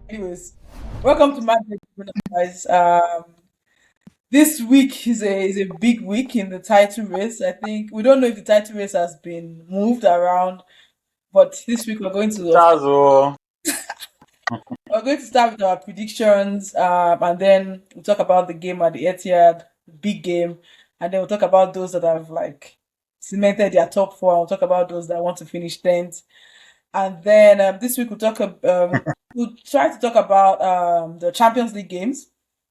Anyways, welcome to my guys. This week is a big week in the title race. I think we don't know if the title race has been moved around, but this week Charles, oh, we're going to start with our predictions, and then we'll talk about the game at the Etihad, big game, and then we'll talk about those that have like cemented their top four. We'll talk about those that want to finish 10th. And then this week we'll try to talk about the Champions League games.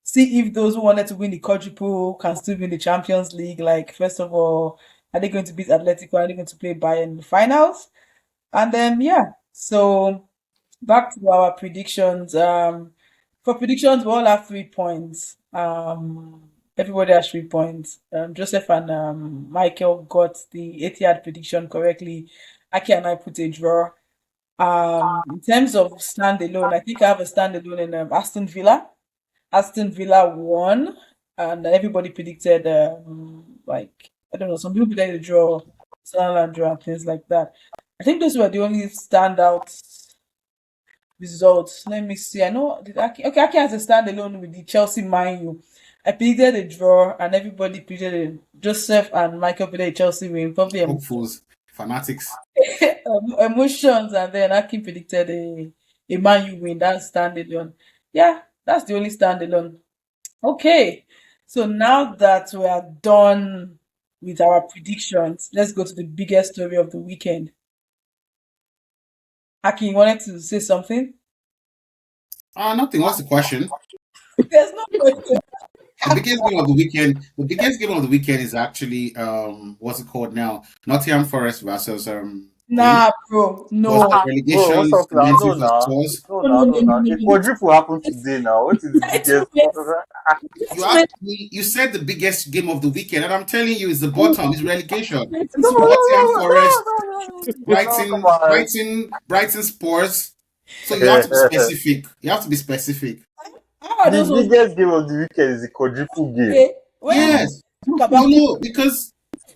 See if those who wanted to win the quadruple can still win the Champions League. Like first of all, are they going to beat Atletico? Are they going to play Bayern in the finals? And then yeah, so back to our predictions. For predictions, we all have 3 points. Everybody has 3 points. Joseph and Michael got the Etihad prediction correctly. Aki and I put a draw. In terms of standalone, I think I have a standalone in Aston Villa. Aston Villa won, and everybody predicted like I don't know, some people predicted a draw, Sunderland draw, and things like that. I think those were the only standout results. Let me see. I know okay, Aki has a standalone with the Chelsea Man U. I predicted a draw, and everybody predicted Joseph and Michael predicted Chelsea win. Probably Hopefuls, fanatics. emotions, and then Aki predicted a Man U win. That's standalone. Yeah, that's the only standalone. Okay, so now that we are done with our predictions, let's go to the biggest story of the weekend. Aki, you wanted to say something? Nothing. What's the question? There's no question. The biggest game of the weekend. The biggest game of the weekend is actually what's it called now? Nottingham Forest versus Nah, bro, was no. the bro, relegation what's up now? cementing No, for now. Spurs. No, No, no, now, no, no, no, now. no, A no. quadruple happened It's today now. What is the title biggest? race. You Title race. asked me. You said the biggest game of the weekend, and I'm telling you, it's the No, bottom. It's relegation. race No, is no, what? Nottingham no, no, Forest, no, no, no, no, come Brighton, on. Brighton Spurs. So you have to be specific. You have to be specific. How are The those ones biggest game of the weekend is the quadruple game. okay? When we Yes. talk No, about no, because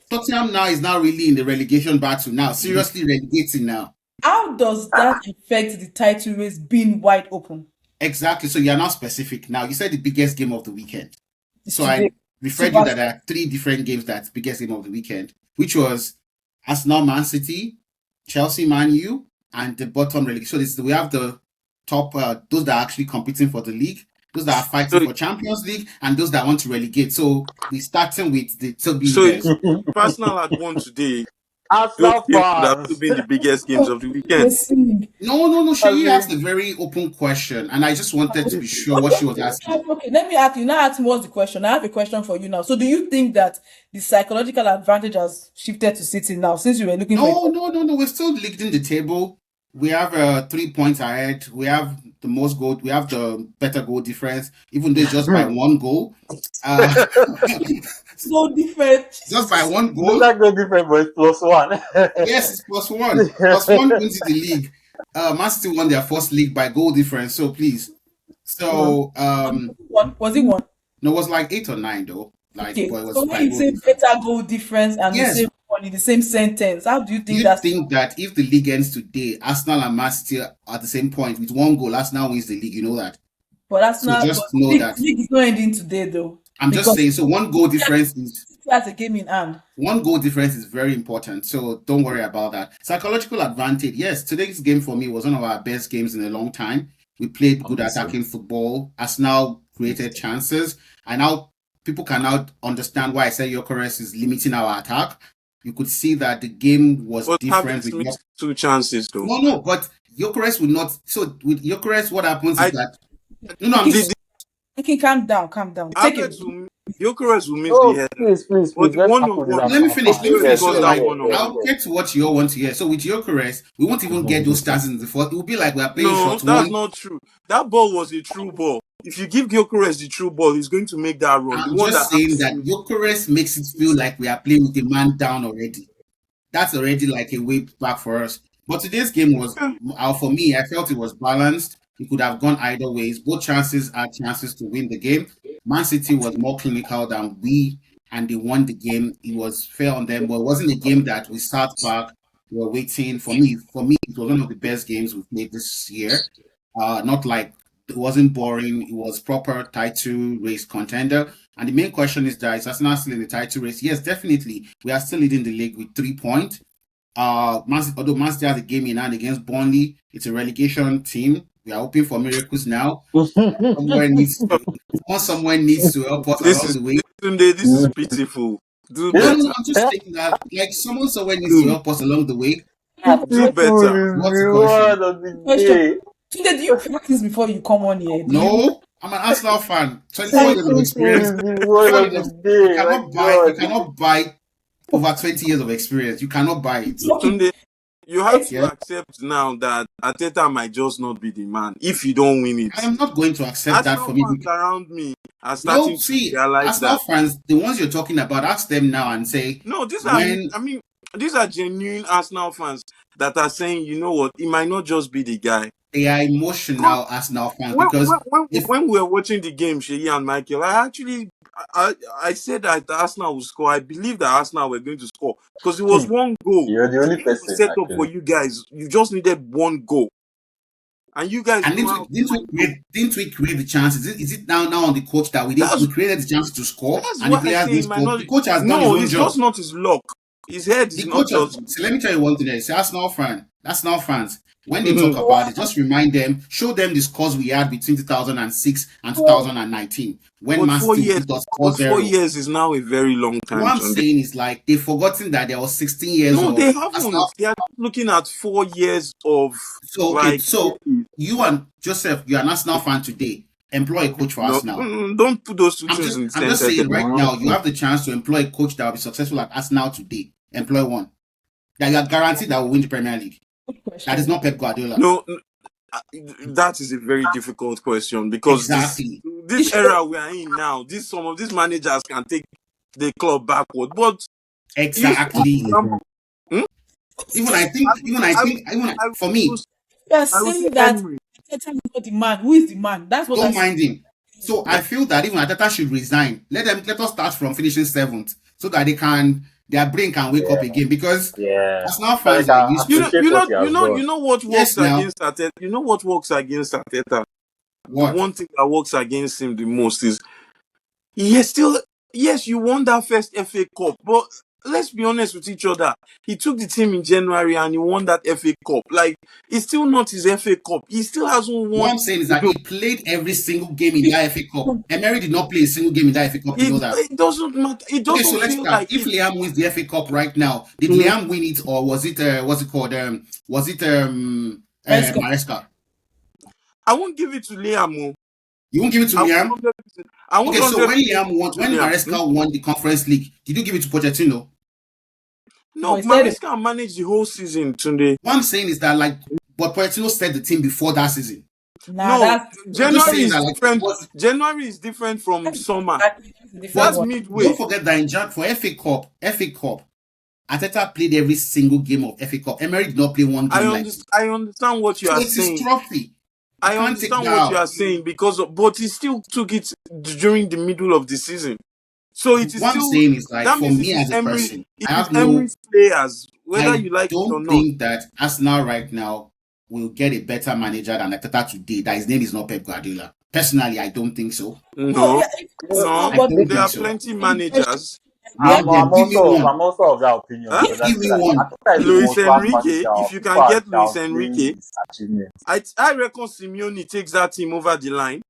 Tottenham now is now really in the relegation battle now, seriously relegating now. how does that affect the title race being wide open? Exactly. So you are now specific now. You said the biggest game of the weekend. It's So today. I referred you Super. that there are three different games that's biggest game of the weekend, which was Arsenal Man City, Chelsea Man U, and the bottom relegation. So we have the top those that are actually competing for the league, those that are fighting So, for Champions League, and those that want to relegate. So we're starting with the top so leaders. if Arsenal had won today, those Arsenal games would have still fans. been the biggest games of the weekend. No, no, no. As She asked in, a very open question, and I just wanted to be sure what Okay, she was asking. okay, let me ask you. Now ask me what's the question. I have a question for you now. So do you think that the psychological advantage has shifted to City now since you were looking for a No, no, no, no. We're still leading the table. We have 3 points ahead. We have the most goal. We have the better goal difference, even though it's just by one goal. Uh, so different? just by one no, goal. that go different, but it's plus one. Yes, it's plus one. Plus one wins the league. Man City won their first league by goal difference. So please. So Was it one? no, it was like 8 or 9 though. Like, Okay. but it was So when by you goal say difference. better goal difference and the Yes. same one in the same sentence, how do you think You that's think that if the league ends today, Arsenal and Man City are at the same point with one goal, Arsenal wins the league. You know that. but that's So not but just know the that. league is not ending today though. I'm just Because saying. So one goal difference is City has a game in hand. very important. So don't worry about that. Psychological advantage. Yes, today's game for me was one of our best games in a long time. We played good attacking football. Arsenal created chances, and now people can now understand why I said Gyökeres is limiting our attack. You could see that the game was But different Havertz with missed 2 chances though. no, but Gyökeres would not. So with Gyökeres, what happens is I that no, I'm Okay, the, just the okay, calm down, calm down. Take it. Gyökeres will miss the Oh, header. please, please, But please. the Let's one on tackle this one, let me Arsenal finish. fan. Let me Gyökeres finish. Yes, So got yes, that like yes, one on yes, one. I'll yes. get to what you all want to hear. So with Gyökeres, we won't even get those chances in the fourth. It will be like we are playing No, short that's one. not true. That ball was a true ball. If you give Gyökeres the true ball, he's going to make that run. The I'm one just that saying has that Gyökeres makes it feel like we are playing with a man down already. That's already like a way back for us. But today's game was, for me, I felt it was balanced. It could have gone either ways. Both chances are chances to win the game. Man City was more clinical than we, and they won the game. It was fair on them, but it wasn't a game that we sat back. We were waiting. For me, it was one of the best games we've played this year. Not like It wasn't boring. It was proper title race contender. And the main question is that is Arsenal still in the title race? Yes, definitely. We are still leading the league with 3 points. Although Man City has a game in hand against Burnley, it's a relegation team. We are hoping for miracles now. Someone needs to help us This along is the way. this is pitiful. Do No, better. I'm just saying that like someone somewhere needs to Do help us along the way. do Beautiful better. is What's the the question? word of the Question. day. Tunde, do you practice before you come on here? Do you? No, I'm an Arsenal fan. 24 years of Beautiful experience. is the word 24 of years the of, day. My you God. cannot buy over 20 years of experience. You cannot buy it. Okay. Tunde, you have to Yeah. accept now that Arteta might just not be the man if you don't win it. I am not going to accept that Arsenal for me. fans around me are No, starting to see, realize Arsenal that. fans, the ones you're talking about, ask them now and say, No, when these are genuine Arsenal fans that are saying, you know what, he might not just be the guy. they are emotional Arsenal fans, When because when when, if when we were watching the game, Sheyi and Michael, I said that Arsenal would score. I believe that Arsenal were going to score because it was one goal. You're the The only game was person, set up for actually. you guys. You just needed one goal, and you guys and know how. didn't we create the chances? Is it now on the coach that That's we created the chances to score that's and the why I players say didn't he might score? not. The coach has done his No, own it's job. just not his luck. His head The is not coach has, just. so let me tell you one thing. It's Arsenal fans. When they talk about it, just remind them, show them the scores we had between 2006 and 2019 when But Man City beat us but 4 4-0. years is now a very long What time. I'm Sunday. saying is like they've forgotten that there was 16 years No, they of Arsenal. haven't. They are looking at 4 years of So okay, like. so you and Joseph, you're an Arsenal fan today. Employ a coach for No, Arsenal. don't put those two I'm things just in the I'm same just saying sentence. right now, you have the chance to employ a coach that will be successful at Arsenal today. Employ one that you are guaranteed that will win the Premier League. Good That is question. not Pep Guardiola. No, that is a very difficult question because Exactly. You this should. era we are in now, some of these managers can take the club backward. But you see, for Exactly. example, hmm? I For will, me, You are I will say saying that Emery. Arteta is not the man. Who is the man? That's what I don't said. mind him. So I feel that even Arteta should resign. Let us start from finishing 7th so that their brain can wake up Yeah, again, because yeah. Arsenal fans Like, are I used to appreciate what he has done. You know what works yes now against Arteta. You know what works against Arteta. The what one thing that works against him the most is he still, yes, you won that first FA Cup, but let's be honest with each other. He took the team in January and he won that FA Cup. Like, it's still not his FA Cup. He still hasn't what won. I'm saying is that he played every single game in that FA Cup. Emery did not play a single game in that FA Cup. You know that. It doesn't matter. It Okay, so doesn't let's feel start. like If it. Liam wins the FA Cup right now, did Mhm. Liam win it, or was it what's it called? Was it Maresca. Maresca? I won't give it to Liam. You won't give it to I won't Liam? 100%. I won't Okay, so 100% give it to when Liam. Maresca won the Conference League, did you give it to Pochettino? No, No, he said it. Maresca managed the whole season today. What I'm saying is that but Pochettino set the team before that season. Nah, No, that's I'm just January saying is that different. January is different from that's summer. a different but That's one. midway. don't forget that in for FA Cup, Arteta played every single game of FA Cup. Emery did not play one game like this. I understand what you So are it's his saying. trophy. You I can't take understand that what you out. are saying but he still took it during the middle of the season. So it is What I'm still saying is like, that for means me as a person, it is Emery's players, whether I you like it or don't not. think that Arsenal right now will get a better manager than Arteta today. That his name is not Pep Guardiola. Personally, I don't think so. No, No, yeah, Uh, no, no, I but don't there think are so. plenty managers. Name them. Give me one. I'm also of that opinion Huh? because I Give feel me like one. Arteta is a Luis world-class Enrique, manager. if you People can are get Luis downplaying Enrique, his achievements. I reckon Simeone takes that team over the line.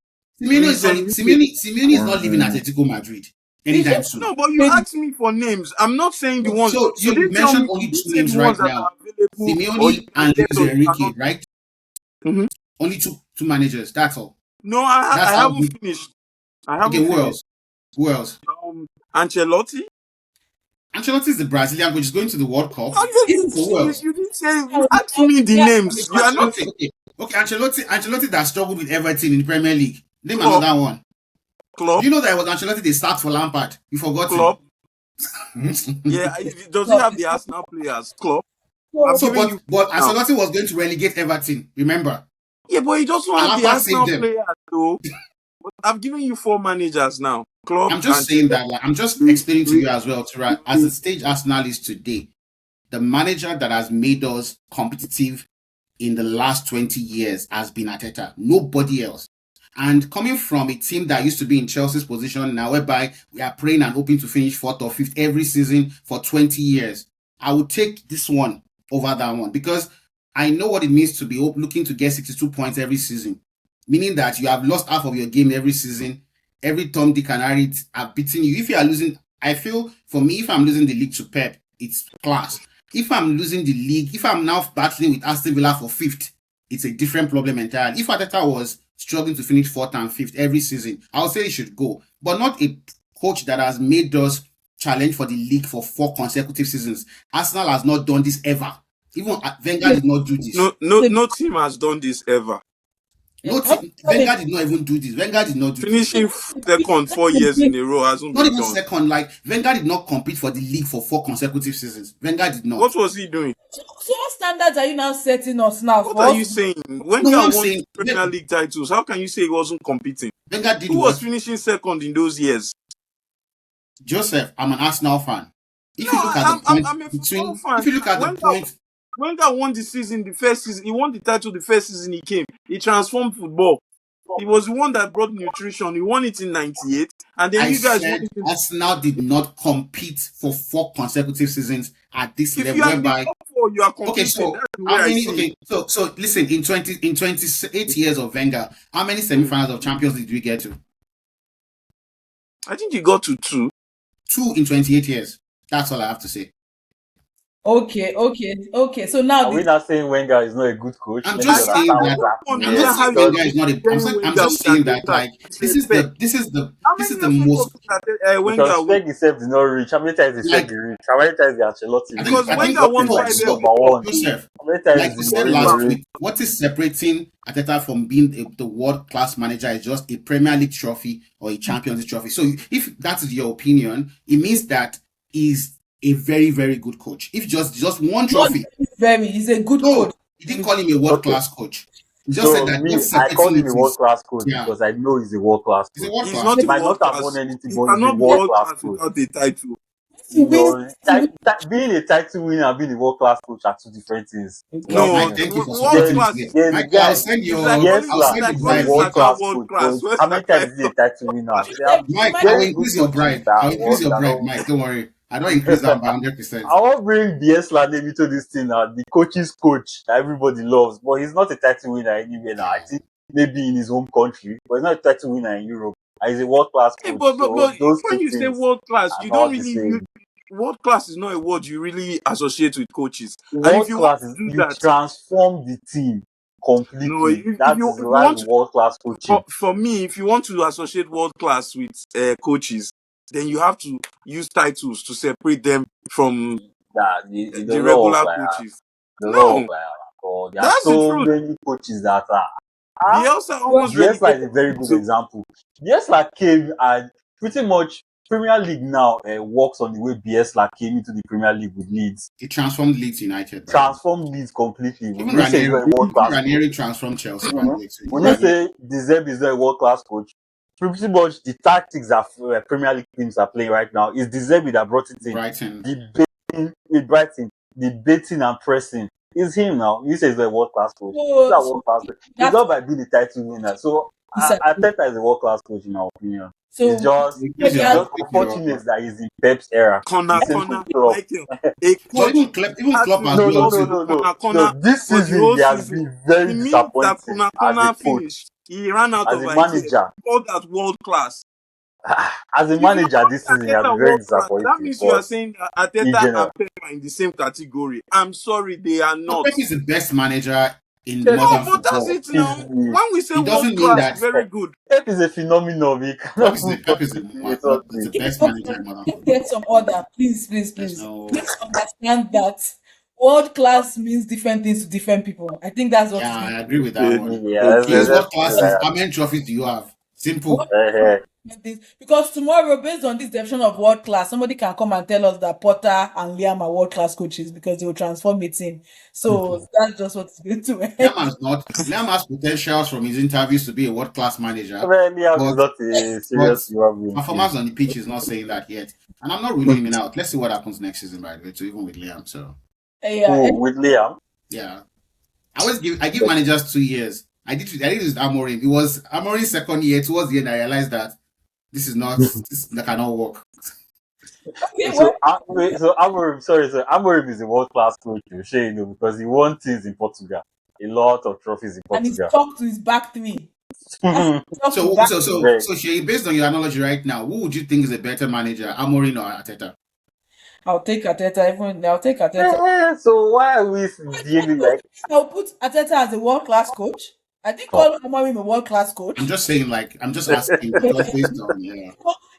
Simeone is Luis not. Enrique. Simeone is not leaving Atletico Madrid did anytime you soon. No, but you asked me for names. I'm not saying the ones So you you didn't tell mentioned me. You only didn't two say the names ones right that now: are available, or you Simeone can and get Luis or you Enrique. cannot. Right? Mhm. Only two managers. That's all. No, I That's how haven't good. finished. I Okay, haven't who finished. else? Who else? Ancelotti. Ancelotti is the Brazilian coach. Is going to the World Cup. Oh, So who else? you didn't say. You asked me the Okay, names. so You are not Ancelotti. Okay. Ancelotti that struggled with Everton in the Premier League. Name club. another one. Club. Do you know that it was Ancelotti they start for Lampard? You forgotten. Club. Yeah. Does he have the Arsenal players? Club. I'm So, giving but you but now. Ancelotti was going to relegate Everton. Remember, Yeah, but he doesn't and have the Lampard saved Arsenal them. players though. But I'm giving you 4 managers now. Club. I'm just saying that. I'm just explaining to you as well. As the stage Arsenal is today, the manager that has made us competitive in the last 20 years has been Arteta. Nobody else. And coming from a team that used to be in Chelsea's position now, whereby we are praying and hoping to finish 4th or 5th every season for 20 years, I would take this one over that one because I know what it means to be looking to get 62 points every season, meaning that you have lost half of your game every season. Every Tom, Dick, and Harry are beating you. If you are losing, I feel for me, if I'm losing the league to Pep, it's class. If I'm losing the league, if I'm now battling with Aston Villa for 5th, it's a different problem entirely. If Arteta was struggling to finish 4th and 5th every season, I would say he should go. But not a coach that has made us challenge for the league for 4 consecutive seasons. Arsenal has not done this ever. Even Wenger did not do this. No team has done this ever. No team. Wenger did not even do this. Wenger did not do Finishing this. second 4 years in a row hasn't Not been even done. second. Like Wenger did not compete for the league for 4 consecutive seasons. Wenger did not. What was he doing? So what standards are you now setting us now? What for are us you to- saying? No, Wenger I'm won saying Premier League titles. How can you say he wasn't competing? Wenger did Who was what? finishing second in those years? Joseph, I'm an Arsenal fan. If No, you look at the point I'm a football between, fan. if you look at the point, Wenger won the season, the first season. He won the title the first season he came. He transformed football. He was the one that brought nutrition. He won it in 98. And then I you guys won said it in... Arsenal did not compete for 4 consecutive seasons at this If level. you are in the Whereby, top 4, you are competing. okay, so That's the way how I many? see Okay, it. so listen, in 28 years of Wenger, how many semi-finals of Champions League did we get to? I think he got to 2. 2 in 28 years. That's all I have to say. Okay. So now Are we not saying Wenger is not a good coach? I'm Let me just understand saying I that. what don't I'm happened not here understand how saying you because Wenger is not a. comparing I'm Wenger just with saying that Arteta. like this is How this is many the FA most Cups did Wenger because win? Peg himself did not reach. How many times he said like he reached? How many times the Ancelotti reached? Because I think Wenger What won is so like 5 the FA so number Cups. one? Joseph, How many times like is we the said Mourinho last reached? week, what is separating Arteta from being the world class manager is just a Premier League trophy or a Champions League trophy. So if that is your opinion, it means that he's a very very good coach. If just one not trophy, he's a good no, coach. he didn't call him a world Okay, class coach. He just said so that me, what's I call separating him it a world is class coach yeah, because I know he's a world class he's a coach. world He's class not He a coach. might not world have won class. anything, He but he's a cannot be world world class class coach. without a title. He You wins. know, being a title winner and being a world class coach are two different things, in my Okay, No, Mike, opinion. thank you for world supporting There's this class. game. there's a Mike, I'll guy. send Yes, I'll send Sla the It's is like a bride world calling later. Saka class world coach, class. but Where's how many Saka? times is he a title winner? There are Mike, I will very good increase your coaches bride. that I'll increase work your that bride, don't. Mike. Don't worry. I don't increase that by 100%. I won't bring Biesla name into this thing now. The coach's coach that everybody loves, but he's not a title winner anywhere now. I think maybe in his home country, but he's not a title winner in Europe. And he's a world class Hey, coach, but so those when two you say things world class, are you don't not the really same. world class is not a word you really associate with coaches. And if World you want class to is do you that, transform the team no, completely. if That you is if you that's want to, world class coaching. for me, if you want to associate world class with coaches, then you have to use titles to separate them from That it the does not work regular like that. coaches. It does not work No, like that at all. There are that's the so truth. many coaches that are Bielsa Well, almost Bielsa is a relegated very them good to. example. Bielsa came and pretty much Premier League now works on the way Bielsa came into the Premier League with Leeds, He transformed Leeds United, by the way. transformed Leeds completely. We Even will say he's not a world Even class coach. Ranieri transformed Chelsea, by the way. So When give you Ranieri. say De Zerbi is not a world class coach, pretty much the tactics that Premier League teams are playing right now is De Zerbi that brought it in. Brighton. Debating with Brighton, debating and pressing. It's him now. You say he's a world class coach. He's a so world class coach. It's that's not by being a title winner. So disagree. Arteta is a world class coach in my opinion. It's So just Increase it's your, just unfortunate that he's in Pep's era. The same thing Corner, with Klopp. Michael. A but coach even had Klopp to as No, go no, well no, too. to no, no, no. corner This for the season whole he has season. been very The minute that disappointing as a corner coach. finished, he ran out As of a ideas. manager, He called that world class. as a If you are manager this calling season he has Arteta been very world class, that disappointing means you for are us saying that in Arteta and general. Pep are in the same category. I'm sorry, they are No, not. Pep is the best manager in Pep modern No, but that's football. it now. is When we say It world doesn't mean class, that very good. Pep is a phenomenon. We cannot even Pep is continue with the this. best okay, manager in modern let's football. get some order, please, There's no. Let's understand that world class means different things to different people. I think that's what Yeah, it I means. agree with that one. Yeah, Okay. His let's world put it class like is that. how many trophies do you have? Simple. World class Uh, means this. Because tomorrow, based on this definition of world class, somebody can come and tell us that Potter and Liam are world class coaches because they will transform a team. So that's just what it's going to Liam end. has not. Liam has potentials from his interviews to be a world class manager, well, Liam is but not a but serious human being. performance on the pitch is not saying that yet. And I'm not ruling him out. Let's see what happens next season, by the way, too, even with Liam. So Yeah, Oh, with Liam? yeah, I give managers 2 years, I did this with Amorim. It was Amorim's second year. Towards the end, I realized that that cannot work. Okay, So, well, Amorim, sorry, so Amorim is a world class coach, because he won things in Portugal, a lot of trophies in and he's Portugal. talked to his back three. Talked to So back so three. so Right. so Shay, based on your analogy right now, who would you think is a better manager, Amorim or Arteta? I'll take Ateta. Even I'll take Ateta. So why are we behaving like I'll put Ateta as a world class coach. I did oh, call Amorim a world class I'm coach. just saying, like, I'm just asking because based on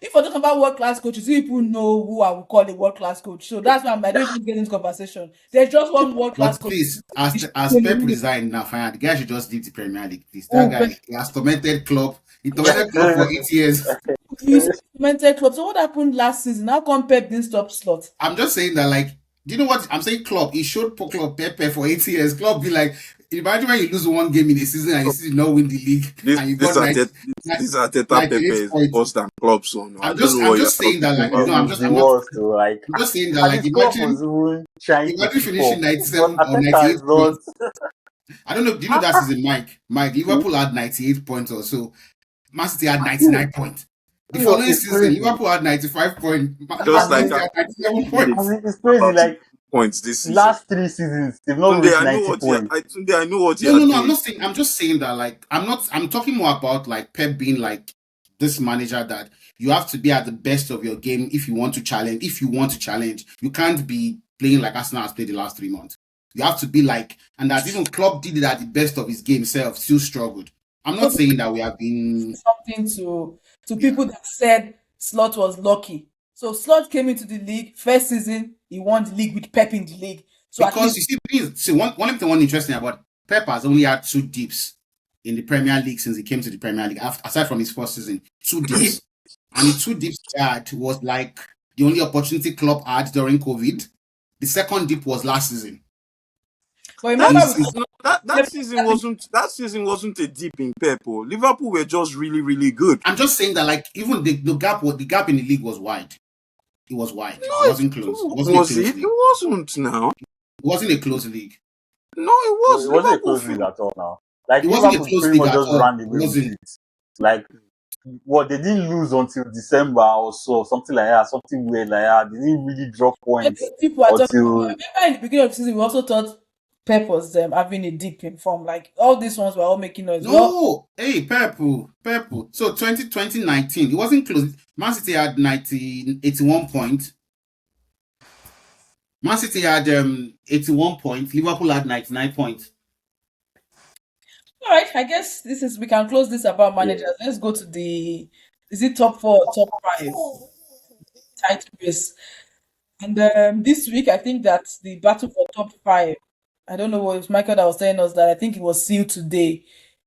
If we're talking about world class coaches, you people know who I would call a world class coach. So that's why I don't even get into conversation. There's just one world class But coach. please, as Pep resigned now, fine, the guy should just leave the Premier League, please. That Oh, guy, he has tormented club. He tormented club for 8 years. you said mental club. So what happened last season? How come Pep didn't stop slot? I'm just saying that, like, do you know what I'm saying? Club, he showed club Pepe for 8 years. Club be like, imagine when you lose one game in a season and you still not win the league This and you this got Arteta, this Arteta Pepe 98 is points. worse than club son. I I'm don't just know I'm what you're just saying that, talking like, about. no, is the worst? So like, I'm just saying that, and like, this club was even trying to imagine keep up, finishing but 97 or Ateta 98 is not. points. I don't know. Do you know that season, Mike, Liverpool had 98 points or so. Man City had 99 points. The No, following it's season, crazy. Liverpool had 95 points. Just As Man like in, City had 97 made points. it's crazy. about Like 2 points this season. last 3 seasons, they've not Tunde, reached I know 90 what you points. Tunde, I know what you No, are no, no. I'm doing. not saying. I'm just saying that, like, I'm talking more about, like, Pep being like this manager that you have to be at the best of your game if you want to challenge. If you want to challenge, you can't be playing like Arsenal has played the last 3 months. You have to be like, and that even Klopp did it at the best of his game self, still struggled. I'm not saying that we have been, Something to yeah. people that said Slot was lucky. So Slot came into the league first season. He won the league with Pep in the league. So at Because least you see, one thing one interesting about Pep has only had 2 dips in the Premier League since he came to the Premier League, aside from his first season. 2 dips. And the 2 dips he had was like the only opportunity club had during COVID. The second dip was last season. but That remember He's, no, that season wasn't a deep in Pep. Oh. Liverpool were just really, really good. I'm just saying that, like, even the gap in the league was wide. It was wide. It No, wasn't close. It wasn't a was close it? It league. wasn't now. It wasn't a close league. No, it No, was it wasn't a Liverpool. close league at all now. Like It wasn't a Liverpool close pretty league much at just all. ran It away with wasn't. it. Like what they didn't lose until December or so, something like that, something weird like that. They didn't really drop I points think people are talking about. until Remember in the beginning of the season, we also thought Pep was having a dip in form. Like all these ones were all making noise. Well, No, hey, purple. So 2019, it wasn't close. Man City had 81 points. Man City had 81 points. Liverpool had 99 points. all right. I guess we can close this about yeah. managers. Let's go to the is it top four, or top five title race. And this week, I think that the battle for top five. I don't know what it was Michael that was telling us that I think it was sealed today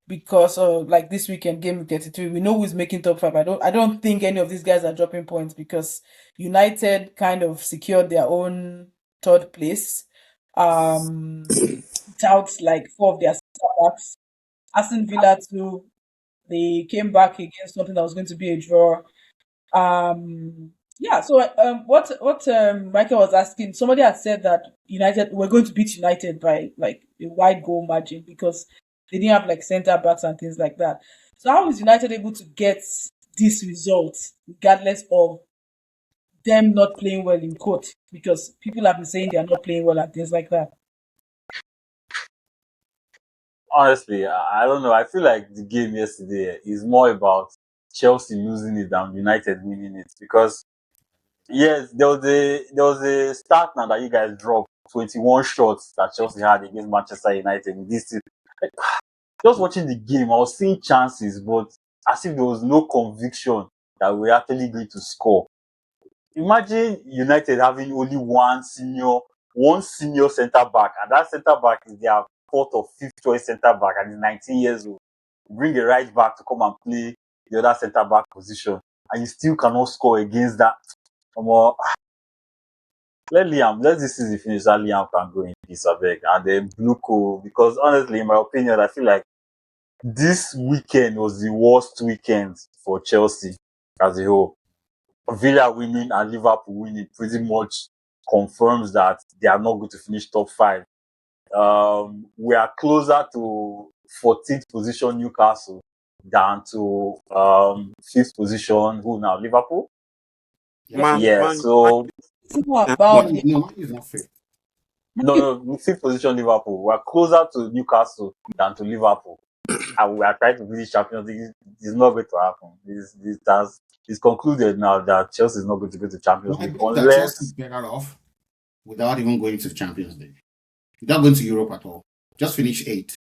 because of like this weekend game week 33. We know who's making top five. I don't think any of these guys are dropping points because United kind of secured their own third place. Without like four of their backs. Aston Villa too, they came back against something that was going to be a draw. Yeah, so what Michael was asking, somebody had said that United were going to beat United by like a wide goal margin because they didn't have like centre backs and things like that. So how is United able to get this result regardless of them not playing well in court? Because people have been saying they are not playing well and things like that. Honestly, I don't know. I feel like the game yesterday is more about Chelsea losing it than United winning it because yes, there was a stat now that you guys dropped 21 shots that Chelsea had against Manchester United in this season. Just watching the game, I was seeing chances, but as if there was no conviction that we're actually going to score. Imagine United having only one senior centre back, and that centre back is their fourth or fifth choice centre back, and he's 19 years old. Bring a right back to come and play the other centre back position, and you still cannot score against that. Let this season finish. That Liam can go in peace, I beg. And then Bluco, because honestly, in my opinion, I feel like this weekend was the worst weekend for Chelsea as a whole. Villa winning and Liverpool winning pretty much confirms that they are not going to finish top five. We are closer to 14th position Newcastle down to 5th position who now Liverpool. Yeah, Man, Yeah, man, so it's more No, about the no, it's not fair. no, 5th position Liverpool. We're closer to Newcastle than to Liverpool, and we are trying to win the Champions League. It's not going to happen. It's concluded now that Chelsea is not going to go to Well, Champions I League believe that Chelsea is unless. better off without even going to the Champions League, without going to Europe at all. Just finish eighth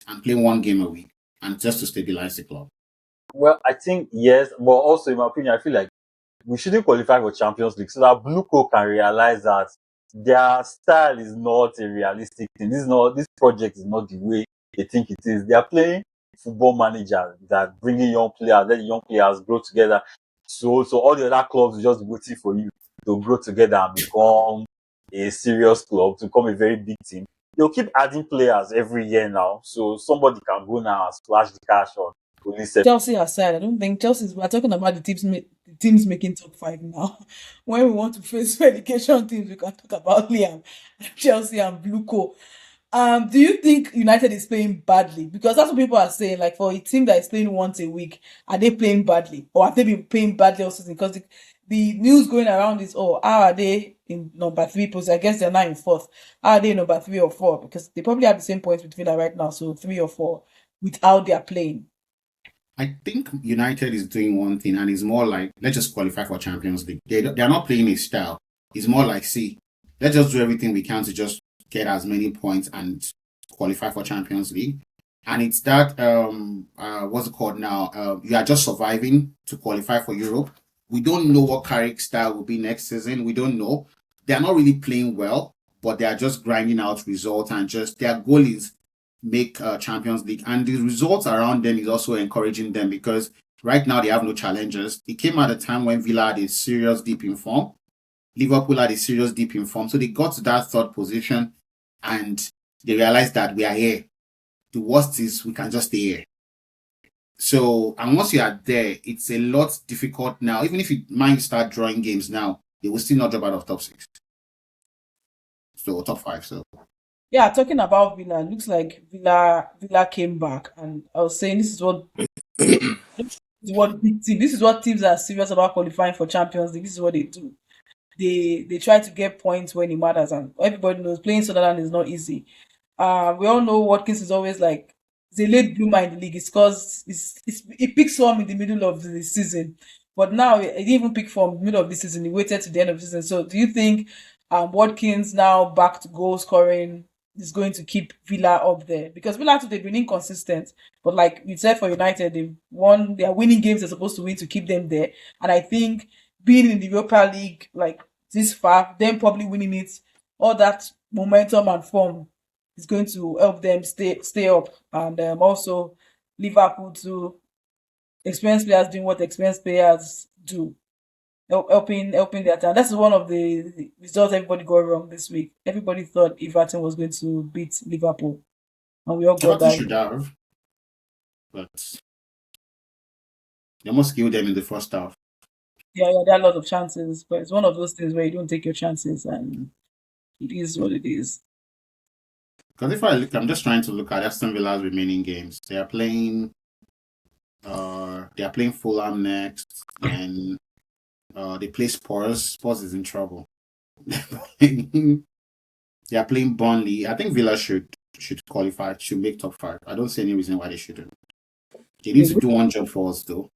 and play one game a week, and just to stabilize the club. Well, I think yes, but also in my opinion, I feel like we shouldn't qualify for Champions League so that Blue Co can realize that their style is not a realistic thing. This project is not the way they think it is. They are playing football manager that bringing young players, let the young players grow together. So all the other clubs are just waiting for you to grow together and become a serious club, to become a very big team. They'll keep adding players every year now, so somebody can go now and splash the cash on only Chelsea aside. I don't think Chelsea's. We're talking about the teams making top five now. When we want to face relegation teams, we can talk about Liam, Chelsea, and Blue Co. Do you think United is playing badly? Because that's what people are saying. Like for a team that is playing once a week, are they playing badly, or have they been playing badly all season? Because the news going around is, oh, how are they in number three position? I guess they're now in fourth. How are they in number 3 or 4? Because they probably have the same points with Villa right now, so 3 or 4 without their playing. I think United is doing one thing, and it's more like, let's just qualify for Champions League. They're not playing a style. It's more like, see, let's just do everything we can to just get as many points and qualify for Champions League. And it's that what's it called now? You are just surviving to qualify for Europe. We don't know what Carrick's style will be next season. We don't know. They are not really playing well, but they are just grinding out results, and just their goal is make Champions League, and the results around them is also encouraging them, because right now they have no challengers. It came at a time when Villa had a serious dip in form, Liverpool had a serious dip in form, so they got to that third position, and they realized that we are here. The worst is we can just stay here. So, and once you are there, it's a lot difficult now. Even if you mind start drawing games now, they will still not drop out of top six, so top five. So Yeah, talking about Villa, looks like Villa came back, and I was saying this is what big team. This is what teams that are serious about qualifying for Champions League. This is what they do. They try to get points when it matters, and everybody knows playing Sunderland is not easy. We all know Watkins is always like the late bloomer in the league. It's because it picks form in the middle of the season, but now it didn't even pick form in the middle of the season. He waited to the end of the season. So, do you think Watkins now back to goal scoring is going to keep Villa up there? Because Villa too, they've been inconsistent, but like you said for United, they've won. They are winning games they're supposed to win to keep them there, and I think being in the Europa League like this far, them probably winning it, all that momentum and form is going to help them stay up. And also Liverpool to experienced players doing what experienced players do, helping their time. That's one of the results everybody got wrong this week. Everybody thought Everton was going to beat Liverpool, and we all got Everton that. should have, but they almost killed them in the first half. Yeah, there are a lot of chances, but it's one of those things where you don't take your chances, and it is what it is. Because if I look, I'm just trying to look at Aston Villa's remaining games. They are playing Fulham next, and they play Spurs. Spurs is in trouble. They are playing Burnley. I think Villa should qualify, should make top five. I don't see any reason why they shouldn't. They need to do one job for us, though.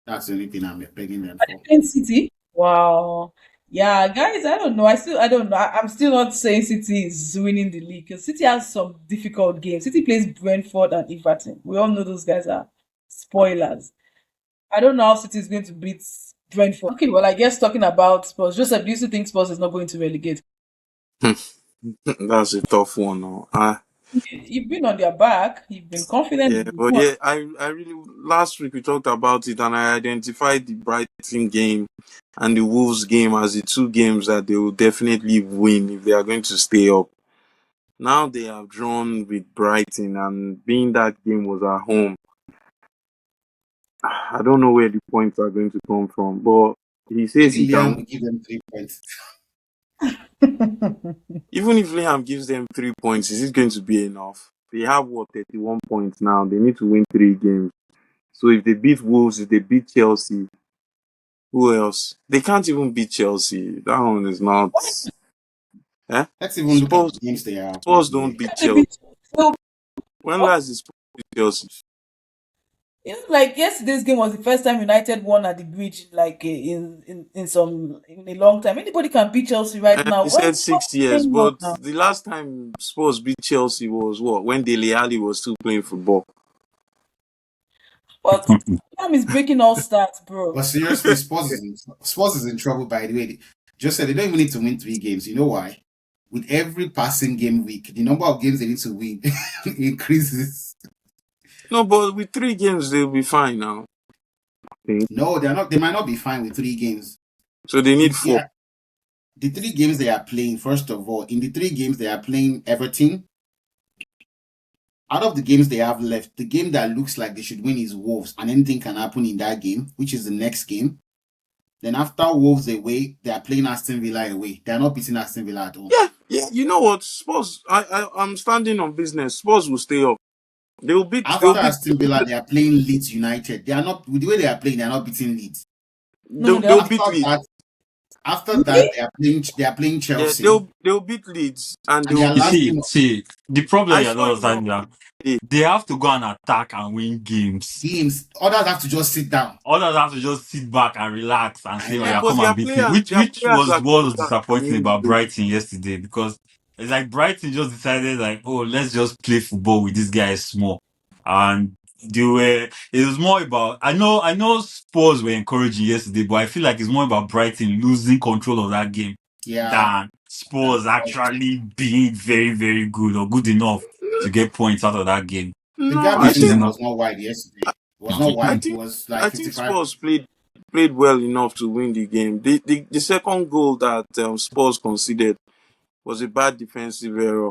That's the only thing I'm begging them for. In City. Wow. Yeah, guys, I don't know. I don't know. I'm still not saying City is winning the league because City has some difficult games. City plays Brentford and Everton. We all know those guys are spoilers. I don't know how City is going to beat Brentford. Okay, well, I guess talking about Spurs, Joseph, do you still think Spurs is not going to relegate? That's a tough one. No. You've been on their back. You've been confident Yeah, in the but one. yeah, I really last week we talked about it, and I identified the Brighton game and the Wolves game as the two games that they will definitely win if they are going to stay up. Now they have drawn with Brighton, and being that game was at home, I don't know where the points are going to come from. But he says Maybe he Liam can. will give them 3 points. Even if Liam gives them 3 points, is it going to be enough? They have what 31 points now. They need to win 3 games. So if they beat Wolves, if they beat Chelsea, who else? They can't even beat Chelsea. That one is not. Eh? Let's even look at Spurs, the games they have Spurs don't yesterday. beat They Chelsea. beat- so, When last is Spurs beat Chelsea? like yesterday's game was the first time United won at the bridge, like in a long time. Anybody can beat Chelsea right now. They When said stop 6 years, saying no but now. the last time Spurs beat Chelsea was what? When Dele Alli was still playing football. But time is breaking all stats, bro. But seriously, Spurs is in trouble. By the way, just said they don't even need to win 3 games. You know why? With every passing game week, the number of games they need to win increases. No, but with 3 games, they'll be fine now. I think. No, they're not. They might not be fine with 3 games. So they need If 4. the 3 games they are playing, first of all, in the 3 games they are playing Everton. Out of the games they have left, the game that looks like they should win is Wolves, and anything can happen in that game, which is the next game. Then after Wolves away, they are playing Aston Villa away. They are not beating Aston Villa at home. Yeah. You know what? Spurs. I'm standing on business. Spurs will stay up. They'll beat. They'll After beat. Aston Villa, they are playing Leeds United. They are not with the way they are playing. They are not beating Leeds. No, they're They'll not. beat After Leeds. that, after Really? that, they are playing Yeah, Chelsea, they'll beat Leeds and and they'll their You beat. last see, game see, the problem I you're saw not it on understanding that Friday. they have to go and attack and win games. games, others have to just sit down. Others have to just sit back and relax and I say, "Oh Yeah, yeah, know. but come and beat me." Which their which players was are what coming was back to disappointing win the about game. Brighton yesterday because it's like Brighton just decided like, "Oh, let's just play football with these guys small," and they were. It was more about. I know Spurs were encouraging yesterday, but I feel like it's more about Brighton losing control of that game Yeah, than that's Spurs actually being very very good or good enough to get points out of that game, the No, gap I which between is think them not. was not wide yesterday. It was not I wide. It think was like I think 55. Spurs played well enough to win the game. The second goal that Spurs conceded was a bad defensive error.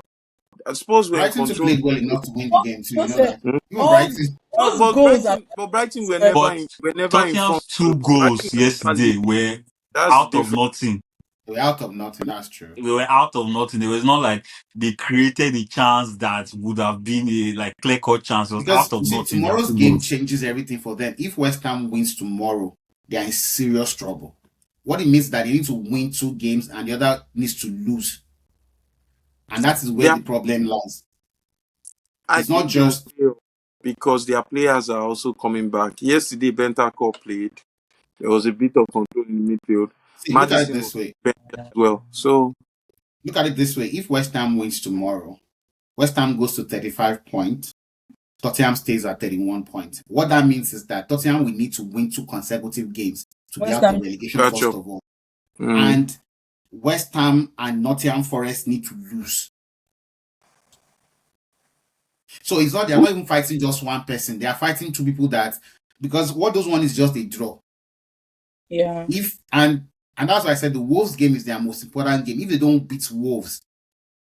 Spurs were in Brighton too control. played well enough to win the game too. You know Joseph, that. Hmm? Even all Brighton, No, those but goals are Brighton But were never in front. Tottenham's two Brighton goals were never yesterday leading. were That's the out of difference. nothing. they were out of nothing. That's true. They were out of nothing. It was not like they created a chance that would have been a like clear cut chance. It was Because out of you see, nothing. Their tomorrow's two game goals. changes everything for them. If West Ham wins tomorrow, they are in serious trouble. What it means is that they need to win 2 games and the other needs to lose. And that is where Their, the problem lies. I It's not think they will just stay up because their players are also coming back. Yesterday, Bentancur played. There was a bit of control in the midfield. see, look at it Madison was this way. benched as well. So Look at it this way. If West Ham wins tomorrow, West Ham goes to 35 points. Tottenham stays at 31 points. What that means is that Tottenham will need to win 2 consecutive games to be West out of Ham. relegation, catch first up. of all. Mm. And West Ham and Nottingham Forest need to lose. So it's not, they're not even fighting just one person. They are fighting 2 people because what those one is just a draw. Yeah. And that's why I said the Wolves game is their most important game. If they don't beat Wolves,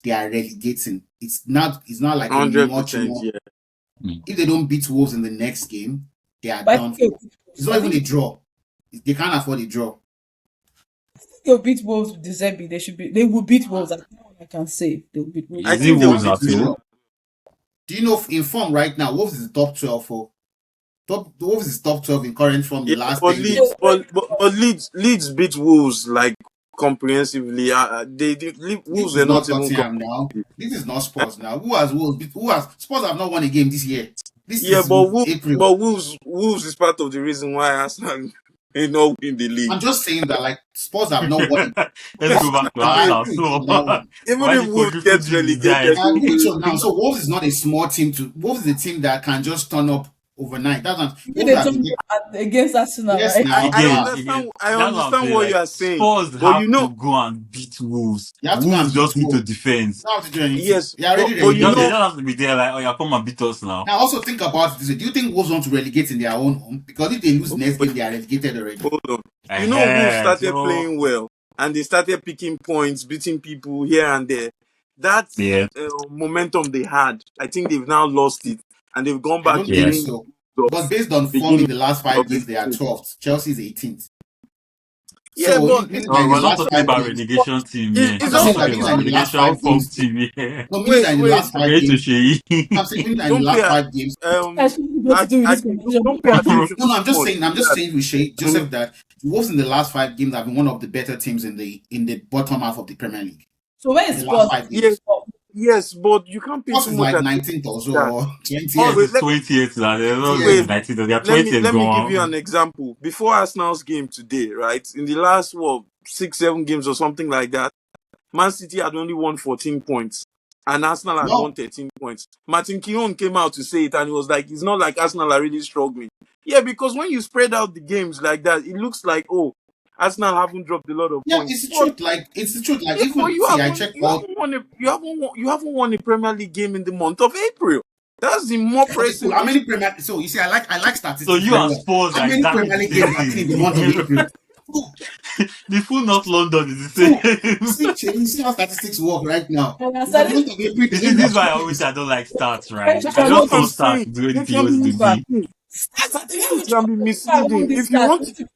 they are relegating. It's not like a much 100%, more. yeah. If they don't beat Wolves in the next game, they are But done for. It's not I even think a draw. They can't afford a draw. they'll beat Wolves with Deserbi. They will beat Wolves. That's all I can say. They will beat Wolves. I Is it think they will Wolves Inform is at beat doing Wolves. all? well. Do you know in form right now, Wolves is the top 12 for the Wolves is top 12 in current form the Yeah, last but 10 games. Leeds beat Wolves like comprehensively. This Wolves is were not not even Tottenham now. This is not Spurs now. Who has Wolves? Spurs have not won a game this year. This Yeah, is but April. Wolves is part of the reason why Arsenal may not win the league. I'm just saying that like Spurs have not won a game Let's this go year. back to And I Arsenal. agree with So you on that one. Even why if the Wolves quadruple gets G these guys? relegated, I agree with you now. So Wolves is not a small team to Wolves is a team that can just turn up overnight. That's not Maybe Wolves they have turn been against Arsenal, yes right? now, but I That's what I'm understand saying. what you Like are saying, Spurs but have to go and beat Wolves. you have to go Wolves and beat just need to Wolves. defend. You don't have to do anything. yes, They are already but They relegated. just have to be there. Like, oh yeah, come and beat us now. Now also think about it this way. Do you think Wolves want to relegate in their own home? Because if they lose okay, next game, they are relegated already. hold on. Wolves Ahead. started So playing well and they started picking points, beating people here and there. That yeah, momentum they had, I think they've now lost it and they've gone I back don't to think yeah. so. of Because based on form in beginning the last of 5 the games, they are season. 12th. Chelsea is 18th. Yeah, So but this is like We're the not last talking five about games. relegation team here. it's I'm We're just not saying just that talking these about are the last relegation five form games. team here. No, these wait, are the wait. last I'm five going to games. Sheyi. I'm saying these are the Don't last pay. 5 games. Um, Actually, what to do with this conversation? don't pay attention No, no, too I'm just much. saying. I'm just saying with Shay Mm, Joseph that the Wolves in the last 5 games have been one of the better teams in the bottom half of the Premier League. So when In is the last Spurs? five yes, games, yes, but you can't pay Spurs too is much like attention 19th or to so that. or All 20th. Wait, this 20th, like, they're not wait. even 20th. 19th, their Let me 20th let me give you gone. an example. Before Arsenal's game today, right? In the last 6-7 games or something like that, Man City had only won 14 points. And Arsenal had won No, 13 points. Martin Keown came out to say it and he was like, it's not like Arsenal are really struggling. Yeah, because when you spread out the games like that, it looks like, oh, Arsenal haven't dropped a lot of yeah, points. it's the But truth. Like it's the truth. Like yeah, but even see, I check all. you haven't won a Premier League game in the month of April. That's the more Okay, cool. pressing How issue. many Premier? So you see, I like So statistics you very and well. Spurs How are many exactly Premier the League same games have been in the month of April? thing. Two, The full North London is the two. same. You see how statistics work right now. And I In the started month of April, You they see, ain't this is lost why two I always games. say I don't like stats, right? trying to I That's what just challenge I'm want you. stats saying. to do They anything you can want be it to Back. be. misleading. Let me Statistics try can be I won misleading. this If you start. want to,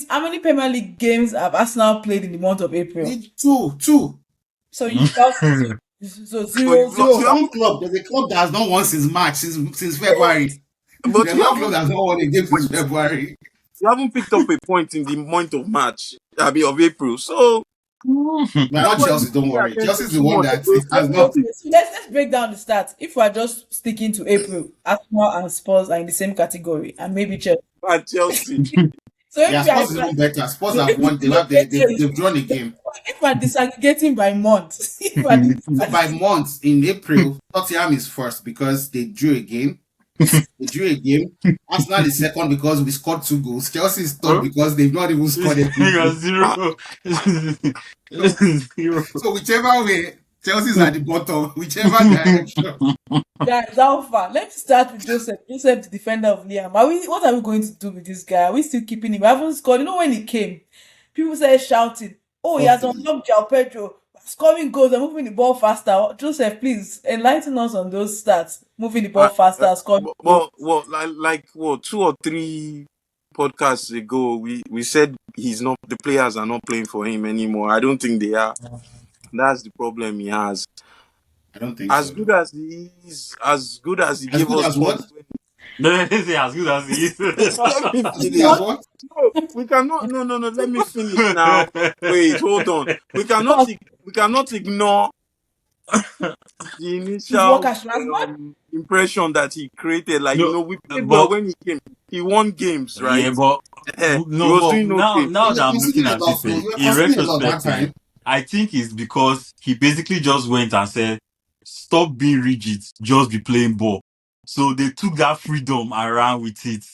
How many Premier League games have Arsenal played in the month of April? Two. So you count so but zero, you've lost, zero. Your own club, there's a club that has not won since March, since February. but There's no club that has not won a game since February. you haven't picked up a point in the month of March, I mean of April. So We're that's not why you Chelsea, don't pay worry. attention Chelsea's the too one much to that those it has Okay, not. okay. statistics. So let's break down the stats. If we are just sticking to April, Arsenal and Spurs are in the same category, and maybe Chelsea. At Chelsea, So if Yeah, we are Spurs is even better. Spurs have if won. we They've drawn a game. if we are disaggregating by month, if we are So by months in April, Tottenham is first because they drew a game. They drew a game. Arsenal is second because we scored 2 goals. Chelsea is third Huh? because they've not even scored You anything. zero. So, Zero. so whichever way, Chelsea's at the bottom, whichever direction. guys, how far? Let's start with Joseph. Joseph, the defender of Liam. What are we going to do with this guy? Are we still keeping him? We haven't scored. You know when he came, people started shouting, "Oh, he has Okay. unlocked João Pedro, scoring goals and moving the ball faster." Joseph, please enlighten us on those stats. Moving the ball faster, scoring goals. like 2 or 3 podcasts ago, we said he's not. The players are not playing for him anymore. I don't think they are. That's the problem he has. I don't think As so, good though. as he is, as good as he As gave good us as points. what? Let me say as good as he is. Let me As good as finish. what? No, we cannot. No, no, no. Let me finish now. Wait, hold on. Because We cannot ignore the his work initial as not impression that he created. Like No, we played well but when he came. He won games, yeah, right? but He no, was but doing now okay. now You were that I'm looking conceding a at lot, it, though. You were in conceding a lot that retrospect, time. I think it's because he basically just went and said, "Stop being rigid, just be playing ball." So they took that freedom and ran with it.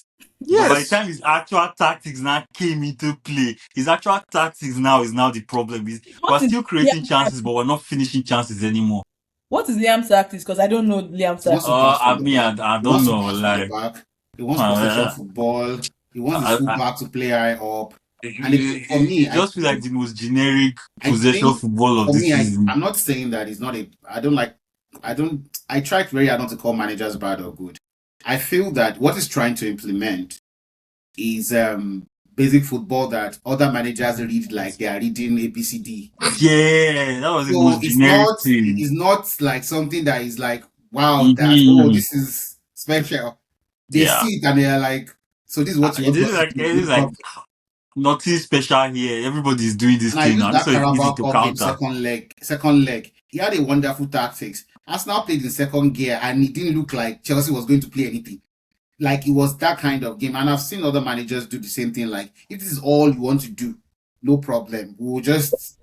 But by the Yes. time his actual tactics now came into play, his actual tactics now is now the problem. We're what is still creating Liam's chances, tactics? but we're not finishing chances anymore. What is Liam's tactics? Because I don't know Liam's He wants to tactics. pass I from the mean, back. I He don't wants to know, pass from the like, back. He wants possession uh, football. He wants his I, full I, back to play high up. And again, for me, it just feel like the most generic I possession think football of for this me, season. I'm not saying that he's not a. I don't like. I don't. I try very hard not to call managers bad or good. I feel that what he's trying to implement is basic football that other managers read like they are reading ABCD. Yeah, that was the So most generic thing. it's not like something that is like wow that Hmm. this is special. They Yeah, see it and they are like, so this is what you it want is us to like do. No problem. nothing special here. Everybody's doing this And I thing used now. This that one is easy Carabao to Cup game, counter. second leg. He had a wonderful tactics. Arsenal played in second gear and it didn't look like Chelsea was going to play anything. Like it was that kind of game. And I've seen other managers do the same thing. Like, if this is all you want to do, no problem. We'll just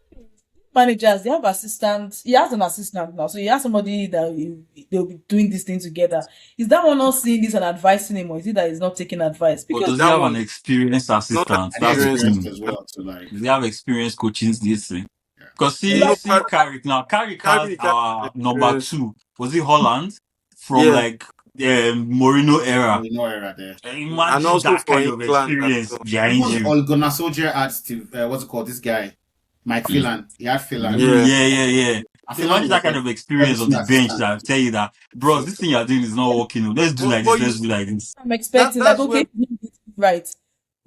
Managers, they have assistants. He has an assistant now, so he has somebody that they'll be doing this thing together. Is that one not seeing this and advising him, or is it that he's not taking advice? But Because does he That have one an is experienced not assistant? an That's the experienced. experienced thing. as well. So like, Does he have experienced coaching this thing? yeah. Because so see, like, see Carrick now. Carrick has Carry our number experience. two. Was it Holland? From Yeah. like Mourinho era. We know era there. And Imagine also that for kind of England as experience well. behind Even you. Ole Gunnar Solskjaer had Steve, what's it called? This guy, Mike Phelan. He had Phelan. Yeah. Yeah, yeah, yeah. And So Phelan imagine that was kind a of very experience on senior the bench assistant. that tell you that, bros, So this thing you're doing is not working. Let's do like But this. you Let's do like this. I'm expecting like that's okay, where if you get it right.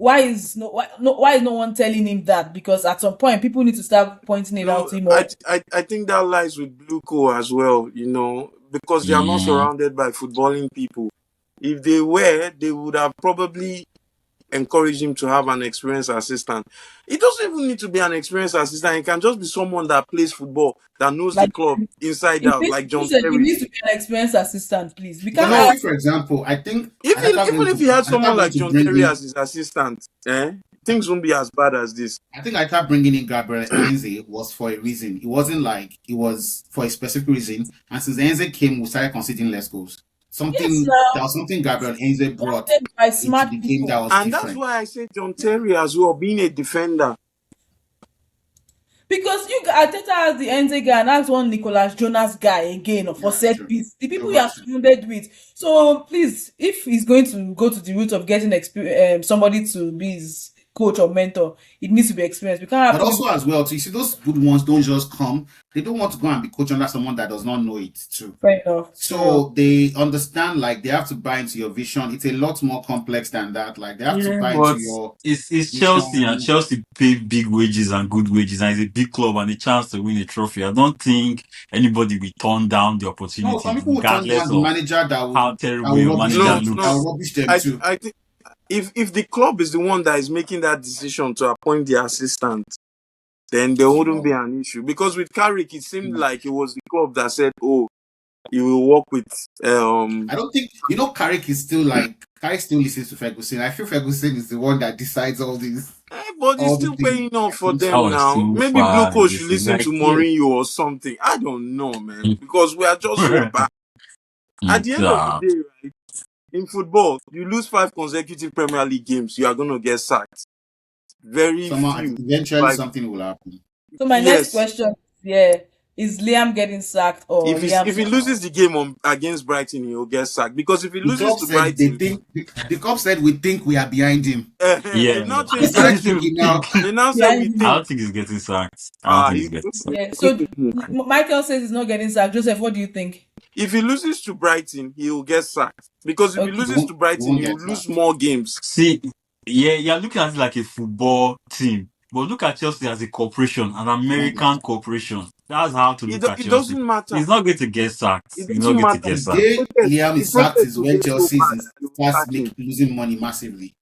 why is no one telling him that? Because at some point people need to start pointing it out No, to him. Or I think that lies with Bluco as well, because they are not Mm. surrounded by footballing people. If they were, they would have probably encouraged him to have an experienced assistant. It doesn't even need to be an experienced assistant. It can just be someone that plays football, that knows the like club inside out, like he John said he Terry. needs to be an experienced assistant, please. We Because can't I No, hire. think, for example, I think even if he had someone like John Bring Terry in. as his assistant, things won't be as bad as this. I think Aita bringing in Gabriel Enze was for a reason. It wasn't like it was for a specific reason. And since Enze came, we started conceding less goals. Yes, There now was something Gabriel Enze brought wanted by into smart the game people. that was And that's different. why I say John Terry as well, being a defender. Because Arteta has the Enze guy and that's one Nicolas Jonas guy again for Yeah, set true. piece. The people he Over has surrounded with. So please, if he's going to go to the route of getting somebody to be his coach or mentor, it needs to be experienced. We can't have But two people. also as well, too, you see those good ones don't just come. They don't want to go and be coached under someone that does not know it too. Fair enough. True. So they understand like they have to buy into your vision. It's a lot more complex than that. Like they have to Yeah, buy into but your it's Chelsea, and vision. Chelsea pay big wages and good wages, and it's a big club and a chance to win a trophy. I don't think anybody will turn down the No, opportunity, some people will turn down regardless the of manager how that terrible will your rubbish manager No, them. That no. will looks. rubbish them I too. I think if the club is the one that is making that decision to appoint the assistant, then there wouldn't be So an issue. Because with Carrick, it seemed like it was the club that said, "Oh, you will work with." I don't think Carrick is still like Carrick still listens to Ferguson. I feel Ferguson is the one that decides But he's all the still things paying off that for comes I them from. was now. too Maybe far Bluco in should this. It's listen like, to yeah. Mourinho or something. I don't know, man. Because we are just so bad. At the It's, end of the day, right, in football, you lose 5 consecutive Premier League games, you are going to get sacked. Very Somehow, few. eventually, Like, something will happen. So my next yes, question, yeah, is Liam getting sacked or if he loses the game against Brighton, he'll get sacked. Because if he The loses club to said they Brighton, think the club said we think we are behind him. they've yeah, now They changed started that. thinking now. They now say we behind I him? think. don't think he's getting sacked. I don't think he's getting sacked. Yeah. So Michael says he's not getting sacked. Joseph, what do you think? If he loses to Brighton, he'll get sacked. Because if he Okay. loses to We Brighton, won't he will get lose sacked. more games. See, yeah, you're looking at it like a football team, but look at Chelsea as a corporation, an We won't get American sacked. corporation. That's how to look at It Chelsea. doesn't matter. He's not going to get sacked. It He's not doesn't going to matter. get The sacked. day Liam The is sacked process is will when get so Chelsea bad that they will starts sack him. losing money massively.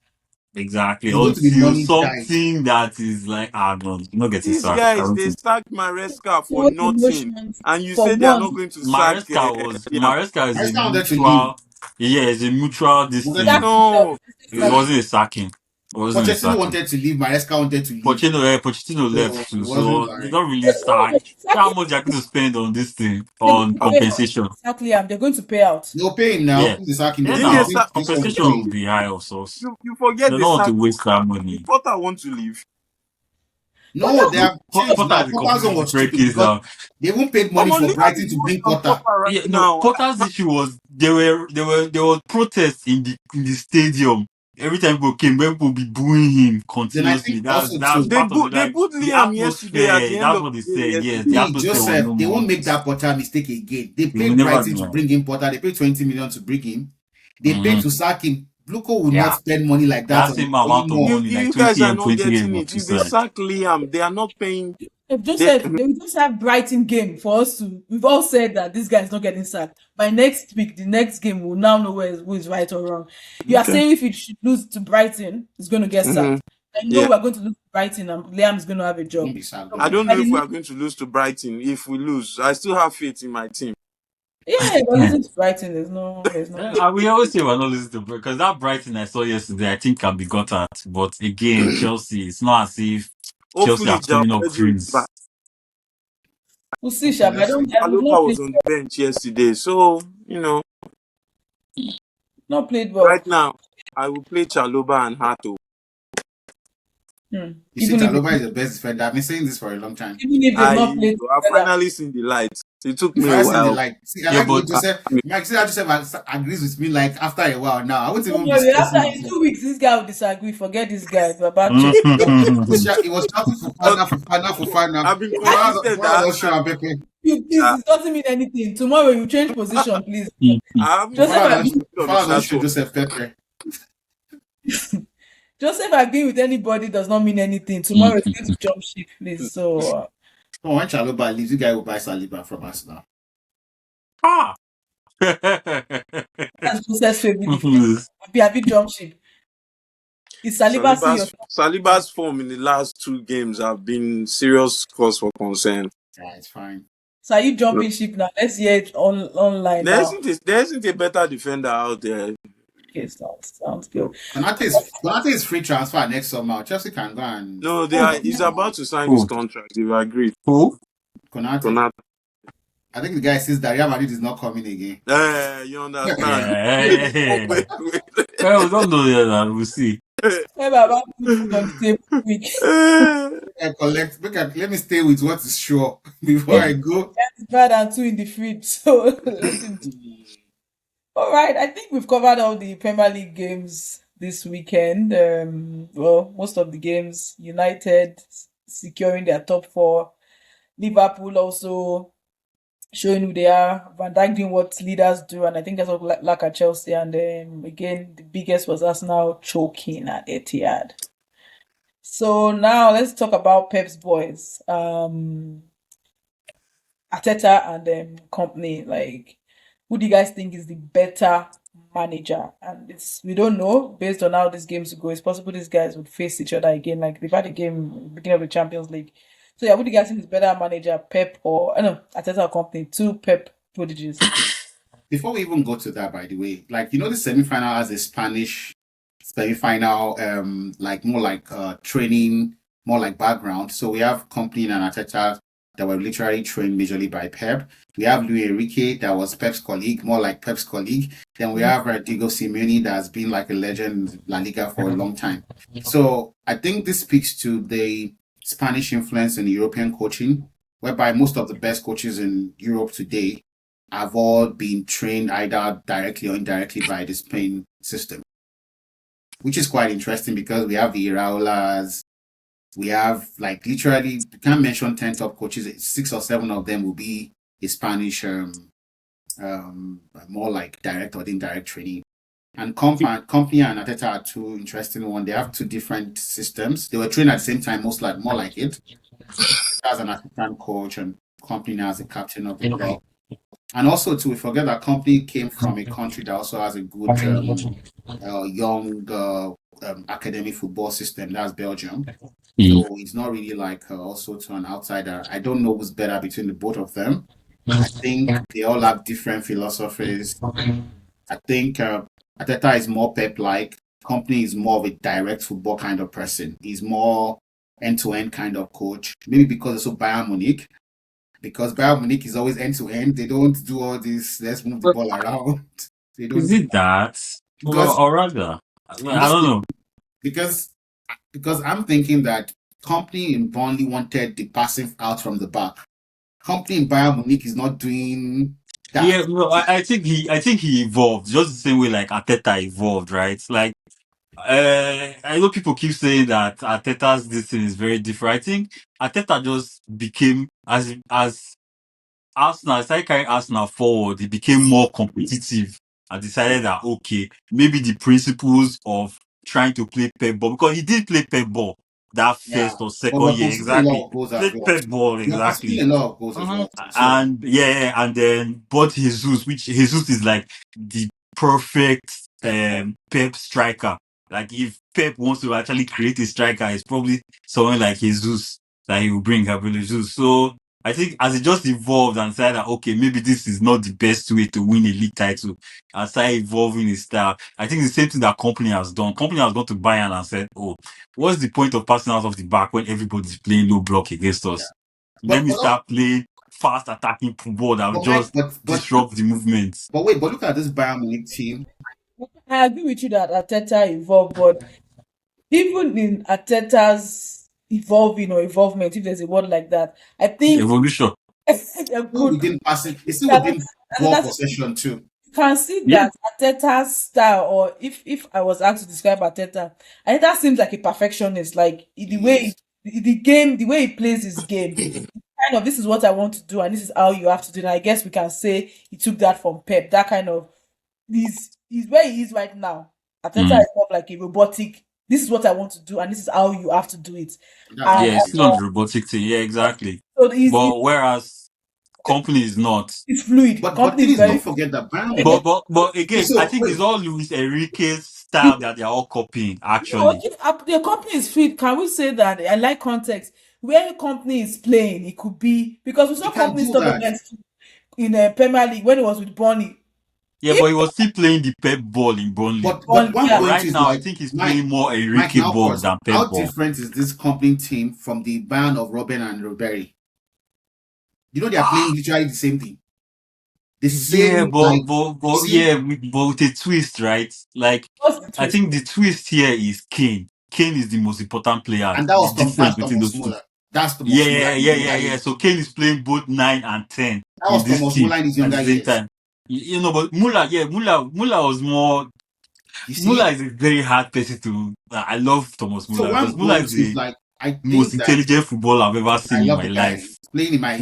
Exactly. It's going to be Until money tight. something that is like, no, he's not getting These sacked. I guys, don't they think. sacked Maresca for So nothing. emotions And you for say they are not one. going to sack Liam. Maresca is a Maresca wanted to leave. mutual. Yeah, it's a mutual. This Wanted to Sack thing. himself. No. It Sack wasn't a sacking. It wasn't a Pochettino sacking. wanted to leave. Maresca wanted to leave. Pochettino So left it too, wasn't so they like don't really sack. sack How him. much they're going to spend on this thing They're going on to pay out. compensation? Exactly. They're going to pay out. no pay him now. Yeah, If they sack him, yeah. they'll Didn't pay him. they I Now think sack? this one will compensation pay will him. be high also. You forget They they don't want to sacked. waste that The money. Potter want to leave. But No, that's they have changed Potter now. is a Potter's one completely was different stupid case because now. they won't pay money for Liam Brighton is to worse bring than Potter. Potter right Yeah, no. now. Potter's issue was there were protests in the stadium. Every time people came, when people be booing him Then I continuously. think That's also that's too, part of it. They Like put the Liam yesterday at the atmosphere. end That's of what they the game said. Yes, the yesterday. see, atmosphere was Joseph, no they more. won't make that Potter mistake again. They You will paid never Brighton to know. bring in Potter. They paid 20 million to bring him. They paid Hmm. to sack him. Bluco will not Yeah, spend money like that that on same amount of anymore. money, like You guys 20 are and not 20 getting on it. two If they sides. sack Liam, they are not paying. if They, Joseph, they will just have Brighton game for us to. We've all said that this guy is not getting sacked. By next week, the next game, we'll now know who is right or wrong. You are okay. saying if he should lose to Brighton, he's going to get hmm sacked. I know Yeah. we're going to lose to Brighton and Liam is going to have a He won't job. be sacked So though. I don't by know the if we next, are going to lose to Brighton. If we lose, I still have faith in my team. yeah, but losing to Brighton, there's no. We always say we're not listening to because that Brighton I saw yesterday, I think can be got at. But again, Chelsea, it's not as if Chelsea Hopefully, are Jao pulling up Pedro is back. trees. We'll see, Okay, Shab. let's see. We've Aloba not played, was on the bench yesterday. So, not played right well. now, I will play Chaloba and Hato. You see, Even if Chalobah is the best defender. I've been saying this for a long time. they've not played I've together. finally seen the light. It took If me a I seen the while. light, see, I Yeah, like the way but Joseph, Mike, see how Joseph agrees with me. Like after a while now, I won't Don't even be worry, after stressing in myself. 2 weeks, this guy will disagree. Forget this guy. We're about Chelsea. He was shouting for But for Fana. I've been consistent Fana that don't show and Pepe. You, please, it doesn't mean anything. Tomorrow you change position, please. I haven't Joseph, changed Fana my position on don't show that one. Joseph Pepe. Joseph agreeing with anybody does not mean anything. Tomorrow is going to jump ship, please. So Oh, when Chaluba leaves, you guys will buy Saliba from us now. Ah. that's Joseph's favorite defense. Have you jump ship? Is Saliba still your top defense? Saliba's form in the last two games have been serious cause for concern. Yeah, it's fine. So are you jumping ship now? Let's hear it online now. There isn't a better defender out there. Okay, sounds good. Konate is free transfer next summer. Chelsea can go and No, he's about to sign his Who? contract. They've agreed. Who? Konate. Konate. I think the guy says that Real Madrid is not coming again. You understand? Yeah. Wait, wait. Well, we don't know yet. We'll see. Hey, Baba, put food on the table quick. Let me stay with what is sure before I go. It's bad and two in the fridge, so let him. All right, I think we've covered all the Premier League games this weekend. Well, most of the games, United securing their top four, Liverpool also showing who they are, Van Dijk doing what leaders do, and I think that's what lack at Chelsea. And again, the biggest was Arsenal choking at Etihad. So now let's talk about Pep's boys, Arteta and company. Like, who do you guys think is the better manager? And we don't know based on how these games go. It's possible these guys would face each other again. Like they've had a game beginning of the Champions League. So yeah, who do you guys think is better manager, Pep or no Arteta or company? Two Pep prodigies. Before we even go to that, by the way, like the semi-final has a Spanish semi-final, like more like training, more like background. So we have Company and Arteta that were literally trained majorly by Pep. We have Luis Enrique that was Pep's colleague, more like Pep's colleague. Then we have Diego Simeone that has been like a legend in La Liga for a long time. So I think this speaks to the Spanish influence in European coaching, whereby most of the best coaches in Europe today have all been trained either directly or indirectly by the Spain system, which is quite interesting because we have the Iraolas, we have like literally, you can't mention 10 top coaches, 6 or 7 of them will be a Spanish, more like direct or indirect training. And Company and Arteta are two interesting ones. They have two different systems. They were trained at the same time, more like it. As an assistant coach and Company as a captain of the club. And also, too, we forget that Company came from a country that also has a good young academic football system. That's Belgium. So it's not really like also to an outsider. I don't know who's better between the both of them. I think they all have different philosophies. I think Arteta is more Pep-like. Company is more of a direct football kind of person. He's more end-to-end kind of coach. Maybe because it's so Bayern Munich. Because Bayern Munich is always end-to-end. They don't do all this, let's move the ball around. They don't Is it that? because Or rather, I don't know. because I'm thinking that Company in Burnley wanted the passing out from the back. Company in Bayern Munich is not doing that. Yeah, no, I think he evolved just the same way like Arteta evolved, right? Like, I know people keep saying that Arteta's this thing is very different. I think Arteta just became as Arsenal started carrying Arsenal forward, he became more competitive and decided that okay, maybe the principles of trying to play pep ball, because he did play pep ball that Yeah. first or But second we're year, conceding a exactly. lot of goals as Played well. pep ball, We're conceding exactly. a lot of goals as well. So And yeah, and then bought Jesus, which Jesus is like the perfect Pep striker. Like if Pep wants to actually create a striker, it's probably someone like Jesus that he will bring Gabriel Jesus. So I think as it just evolved and said that okay, maybe this is not the best way to win a league title, and started evolving his style. I think the same thing that company has done. Company has gone to Bayern and said, oh, what's the point of passing out of the back when everybody's playing low block against yeah. us? Let But me but start playing fast attacking football that will but Mike, just disrupt the movements. but wait, but look at this Bayern Munich team. I agree with you that Arteta evolved, but even in Arteta's evolving or evolvement, if there's a word like that, I think Evolution. a Still good within passing, it's still Arteta, within ball Arteta possession too. can see Yeah. that Arteta's style, or if I was asked to describe Arteta seems like a perfectionist. Like the way the game, the way he plays his game, kind of this is what I want to do, and this is how you have to do it. And I guess we can say he took that from Pep. That kind of he's where he is right now. Arteta Mm. is more like a robotic this is what I want to do, and this is how you have to do it. That's And Yeah, very it's still on true. the robotic thing. Yeah, exactly. so it's, But whereas company is not. it's fluid. But Company thing is is, don't very forget that Bayern But Munich. but again, I So think wait, it's all Luis Enrique's style that they are all copying. no, Actually, if the company is fluid, can we say that? I like context. Where a company is playing, it could be because we you saw can company do struggle that. against in a Premier League when it was with Bonnie. yeah, If but he was still playing the Pep ball in Burnley. But Bonnie, one But yeah, point right is now, I like think he's Mike, playing more Mike. Enrique Now, ball first, than Pep how ball. different is this company team from the band of Robin and Ribery? You know they are playing literally the same thing. The Yeah, same like you see. yeah, with a twist, right? Like, what's the I twist? think the twist here is Kane. Kane is the most important player. And The difference that's between Thomas those two. Muller. That's Thomas Muller Yeah, in his yeah, younger yeah, yeah. years. So Kane is playing both 9 and 10 That in was this Thomas team Muller in his at the younger same years. time. You know, but Muller was more. You Muller see. is a very hard person to. I love Thomas So Muller what because I'm Muller going is to is the like I most think that intelligent footballer I've ever I seen in love my the guy. life. He's playing in my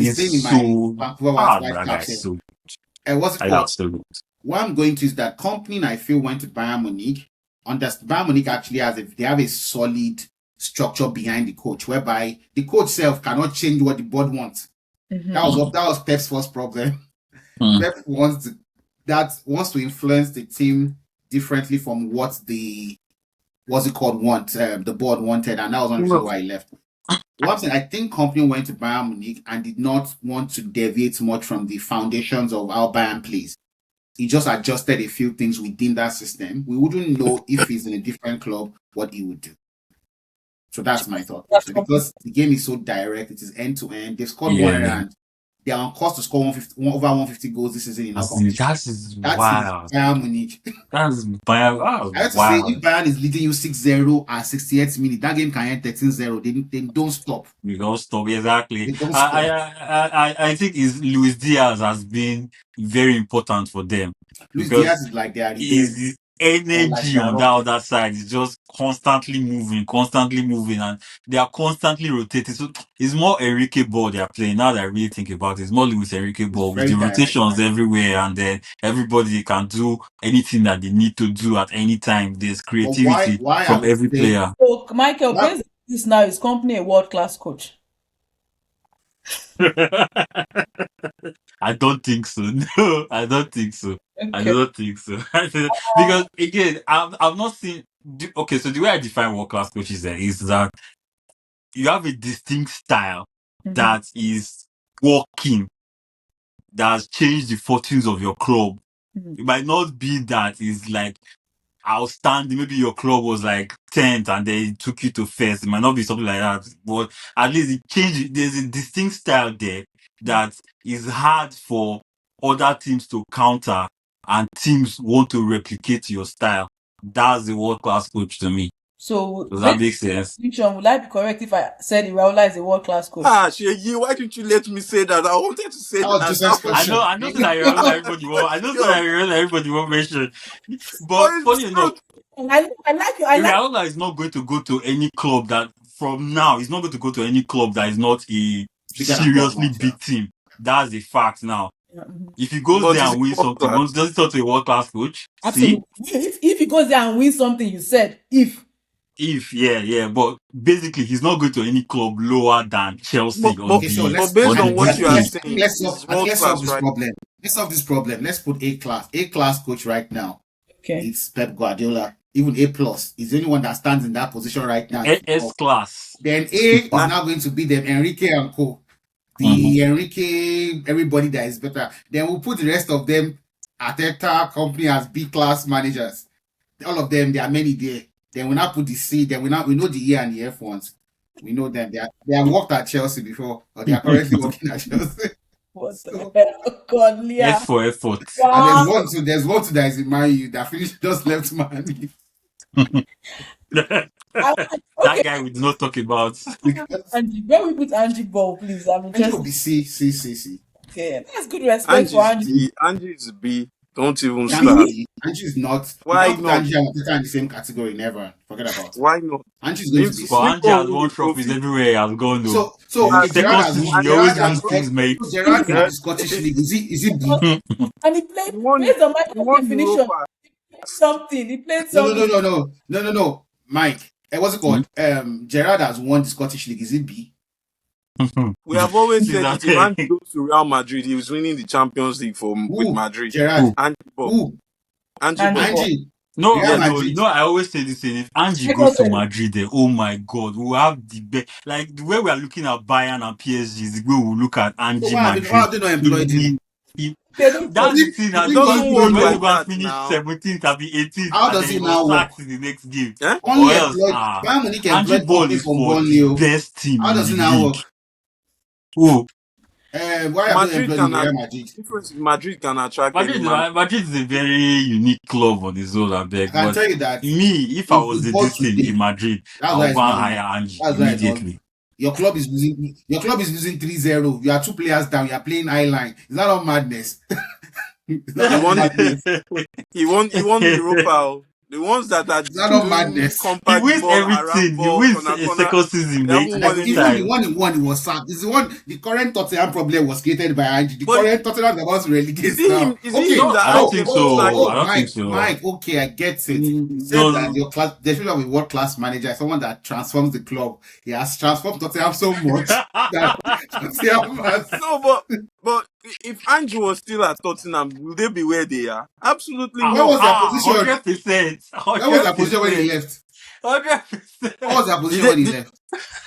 Vancouver White That guy Caps is here. so. And what's it I called? absolutely. What I'm going to is that company I feel went to Bayern Munich. Bayern Munich actually they have a solid structure behind the coach, whereby the coach self cannot change what the board wants. Mm-hmm. That was Pep's first problem. Hmm. Pep wants to influence the team differently from what the what's it called the board wanted, and that was one reason Well, why he left. What I'm saying, I think company went to Bayern Munich and did not want to deviate much from the foundations of how Bayern plays. He just adjusted a few things within that system. We wouldn't know if he's in a different club what he would do. So that's my thought That's process. company. Because the game is so direct, it is end to end. They've scored 100 Yeah, and they are on course to score over 150 goals this season in our competition. that is That is wild. Bayern Munich. That's I have to say, if wild. Bayern is leading you 6-0 at 68 minutes, that game can end 13-0. They don't stop. We don't stop exactly. They don't stop. I think is Luis Diaz has been very important for them Luis because Diaz is like their Ribery his or like energy their on that Robin. other side is just constantly moving, and they are constantly rotating. So it's more Enrique ball they are playing. Now that I really think about it, it's more Luis Enrique It's ball with very the direct. rotations everywhere, and then everybody can do anything that they need to do at any time. There's But creativity why I from would every say player. So Michael, why based on this now, is company a world class coach? I don't think so. No, I don't think so. I Okay. don't think so. Because again, I've not seen. Okay, so the way I define world class coaches is that you have a distinct style Mm-hmm. that is working, that has changed the fortunes of your club. Mm-hmm. It might not be that it's like outstanding. Maybe your club was like 10th and they took you to first. It might not be something like that, but at least it changed. There's a distinct style there that is hard for other teams to counter, and teams want to replicate your style. That's the world class coach to me. So Does that based make on your sense? prediction, would I be correct if I said Iraola is a world class coach? Sheyi, why didn't you let me say that? I wanted to say that was that. Joseph's question. I know so that everybody won't. I know so God. that everybody won't mention. But But it's funny enough, true. I like you. I like. Iraola is not going to go to any club that from now he's not going to go to any club that is not a Bigger than seriously Dortmund, yeah. big team. That's a fact now. Mhm. If he goes But there it's and wins world something, class. does he talk to a world class coach? See? Absolutely. If he goes there and wins something, you said if. If yeah, but basically he's not going to any club lower than But, Chelsea or but, Okay, so the but let's or based the on I big what you think are team. saying, it's world let's solve class, this right? problem. Let's solve this problem. Let's put A class. A class coach right now. Okay. It's Pep Guardiola. Even A plus is the only one that stands in that position right now in S football. class. Then A is Ah, now going to be the Enrique and Co. Mhm. The Enrique, everybody that is better. Then we'll put the rest of them Arteta company as B class managers. All of them, there are many there. Then we now put the C. Then we know the E and the F ones. We know them. They have worked at Chelsea before, or they are currently working at Chelsea. What the So hell? God, F Leah. for effort. and Wow. there's one too that is in Man U that finished just left Man U That I, okay. guy we did not talk about. because Angie, where we put Angie Ball, please? I'm Angie will interested. be C. Okay. That's good respect for Angie's Angie. D, Angie's B. Don't even Can't start. be. Angie is not. You Why can't put not? Angie and Teta in the same category. Never forget about it. Why not? Angie is going to be But C. Angie Lincoln has win won the trophies trophy. everywhere he has gone though. So His okay, Has Gerard second has season, won. he and he always Gerard wins has has won. things, So mate. Gerard won uh, the Scottish League. Is he B? And he won based on he Michael's won definition, Europa. something. He played No, no, something. no, no, no, no, no, no, Mike. What's it Hmm? called? Gerrard has won the Scottish League. Is it B? We have always Is said that if Ange goes to Real Madrid, he was winning the Champions League with Who? Madrid. Gerrard. Who? Ange Bob. Who? Ange And Bob. for Angie. No, Real but Yes. no, Madrid. I always say this thing. If Angie goes to second, Madrid, then oh my God, we'll have the best. Like the way we are looking at Bayern and PSG is the way we'll look at So Angie why Madrid. have they not He employed him? will. He, they don't Is talk. that's the he, thing is now It he because going doesn't he work went solo? to like go and that finish now. 17th and be 18th, How and does then he it was now work? sacked in the next game. Eh? Or Only else, employed Bayern Munich Angie employed Ball Conte is from for Burnley. the Oh. best team How in does the it now league. work? Oh, Why have they Madrid employed him can in Real Madrid? difference is Madrid can attract any man. Madrid is a very unique club on its own, I I beg. can But tell you that me, if I in was the football this thing today, in Madrid, that's I'll why go it's and not. hire Angie That's why it's not. immediately. Your club is losing. Your club is losing 3-0. You are 2 players down. You are playing high line. Is that not madness? Is that He not won madness? he won Europa. Oh. The ones that are Is that not doing madness? He compact wins ball, around everything. He ball, wins corner a corner, second season, they mate, haven't won And every even anything. the time. one he won, he was sacked. It's the current Tottenham problem was created by Angie. The But current Tottenham is about to relegate now. is it Okay. him No, that I don't asked Oh, them think to sack so. I him? don't think so. Mike. Okay, I get it. He said that No, there should have a world class manager, someone that transforms the club. He has transformed Tottenham so much that Tottenham has. No, but if Andrew was still at Tottenham, will they be where they are? Absolutely Where not. was their position? 100%, Where was their hundred position when he percent, left? hundred What was percent. their Did position they, when he did, left?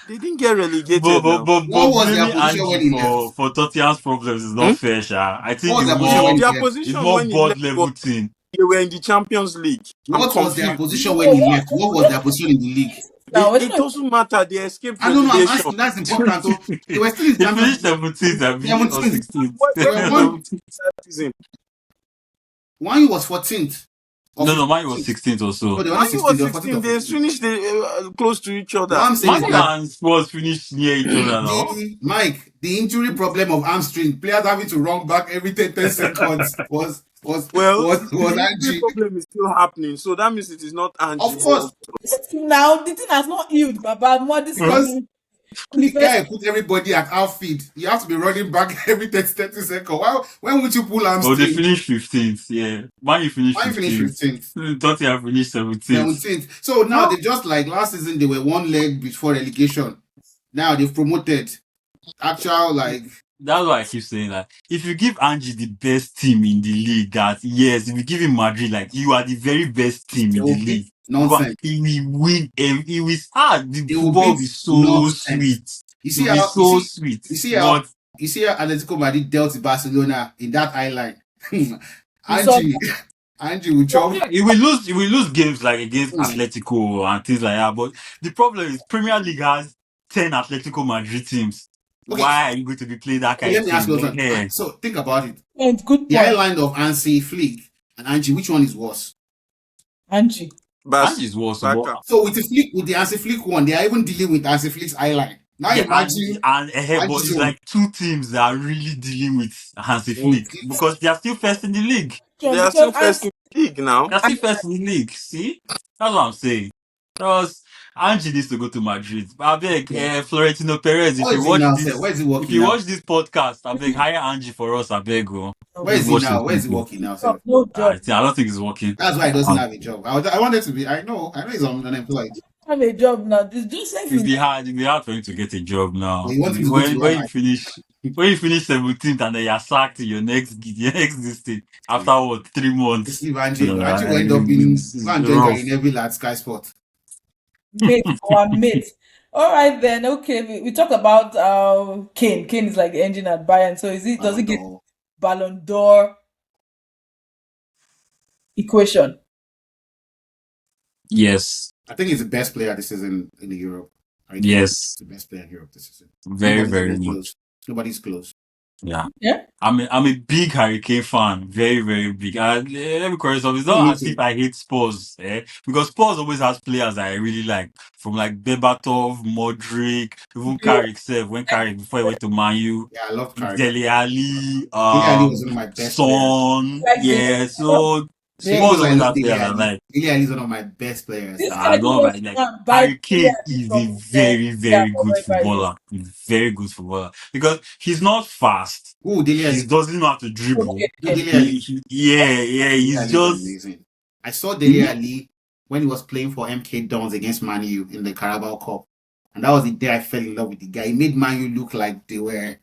they didn't get But relegated but now. but but What was their blaming position Angie when he left? for Tottenham's problems is Hmm? not fair, Sha. I What think was their position when he Their left? it's position more when he board left was level thing. they were in the Champions League. I'm What was their confused. position when No, he left? What was their position in the league? now. I don't It know. doesn't matter. They escaped I don't know. I'm relegation. asking. That's important. So they were still in He Champions finished League. 17th, I mean, or 17th. 16th. Where They were did one. 17th. that season? One was 14th or No, mine was 15th. 16th or No, so. they were not Man U 16th. was They were 14th 16. or They 15th. finished close to each What other. I'm saying Man is U that and Spurs finished near each other now. the injury problem of hamstring, players having to run back every 10 seconds Well, was the injury Angie. problem is still happening, so that means it is not Angie. Of course, Now the thing has not healed, Baba. More this because coming the guy university. put everybody at outfield. You have to be running back every 30 seconds. Why, when would you pull Oh, they hamstring? finished 15th, yeah. Man U finished Why you finish 15th. 15th? Tottenham finished 17th. 17th. So now No, they just like last season they were one leg before relegation. Now they've promoted actual like That's why I keep saying that. If you give Angie the best team in the league, that yes, if you give him Madrid, like you are the very best team they in the will beat league, nonsense. he will win. He will the They will football will beat be so nonsense. sweet. You It see will be how so sweet. you see how But you see how Atletico Madrid dealt with Barcelona in that high line. We saw Angie, Angie will chop. yeah, he will lose games like against Hmm. Atletico and things like that. But the problem is Premier League has 10 Atletico Madrid teams. Okay, Why are you going to be playing that okay, kind let of me ask team? you something. Yeah. So think about it. point. Good The high point, line of Ansi Flick and Angie, which one is worse? Angie. Ange is worse, but Baka. So with the Ansi Flick one, they are even dealing with Ansi Flick's high line. Now yeah, imagine but Angie's it's own. like two teams that are really dealing with Hansi Oh, Flick because they are still first in the league. They John, are because still first in the league now. They are still first in the league. See, that's what I'm saying. Because Angie needs to go to Madrid. I beg, Florentino Perez, What is he now, sir? Where is he if working you now? watch this podcast, I beg, hire Angie for us. I beg, go. Where Please is he watch now? some Where is he people. working now, no, sir? no job. I don't think it's working. That's why he doesn't have a job. I wanted to be. I know he's unemployed. Have a job now. This Joseph It'll is be hard. It'll be hard for you to get a job But now. you want him to go to When Real you Madrid. finish 17th and then you're sacked in your next this thing after what 3 months. Just leave Angie alone. Angie will end up being It's go and join rough. Gary Neville at Sky Sport. mate, our mate. All right then. Okay, we talk about Kane. Kane is like the engine at Bayern. So does he Ballon get d'Or. Ballon d'Or equation? Yes, I think he's the best player this season in the Europe. I think he's yes, the best player in Europe this season. very, Nobody's very even much. close. Nobody's close. Yeah. Yeah. I'm a big Hurricane fan, very very big. Let me correct something. It's Who not hates as if him? I hate Spurs, because Spurs always has players that I really like, from like Bebatov, Modric, even Yeah. Carrick self when Carrick before he went to Man U, Yeah, I love Carrick. Dele Alli, Dele Alli was one of my best players. Son, Like this. yeah. So Same They, Spurs goes I always love has Dele players I Alli. like. Dele Alli is one of my best players. this I guy just don't wants like to like go and buy Harry Kane players is a from very yeah, very from good wherever it is. footballer. He's a very good footballer because he's not fast. Who Dele He Alli? doesn't know how to dribble. Okay. Who Dele Alli? Yeah, Dele he's Alli is just amazing. I saw Dele Alli when he was playing for MK Dons against Man U in the Carabao Cup. And that was the day I fell in love with the guy. He made Man U look like they were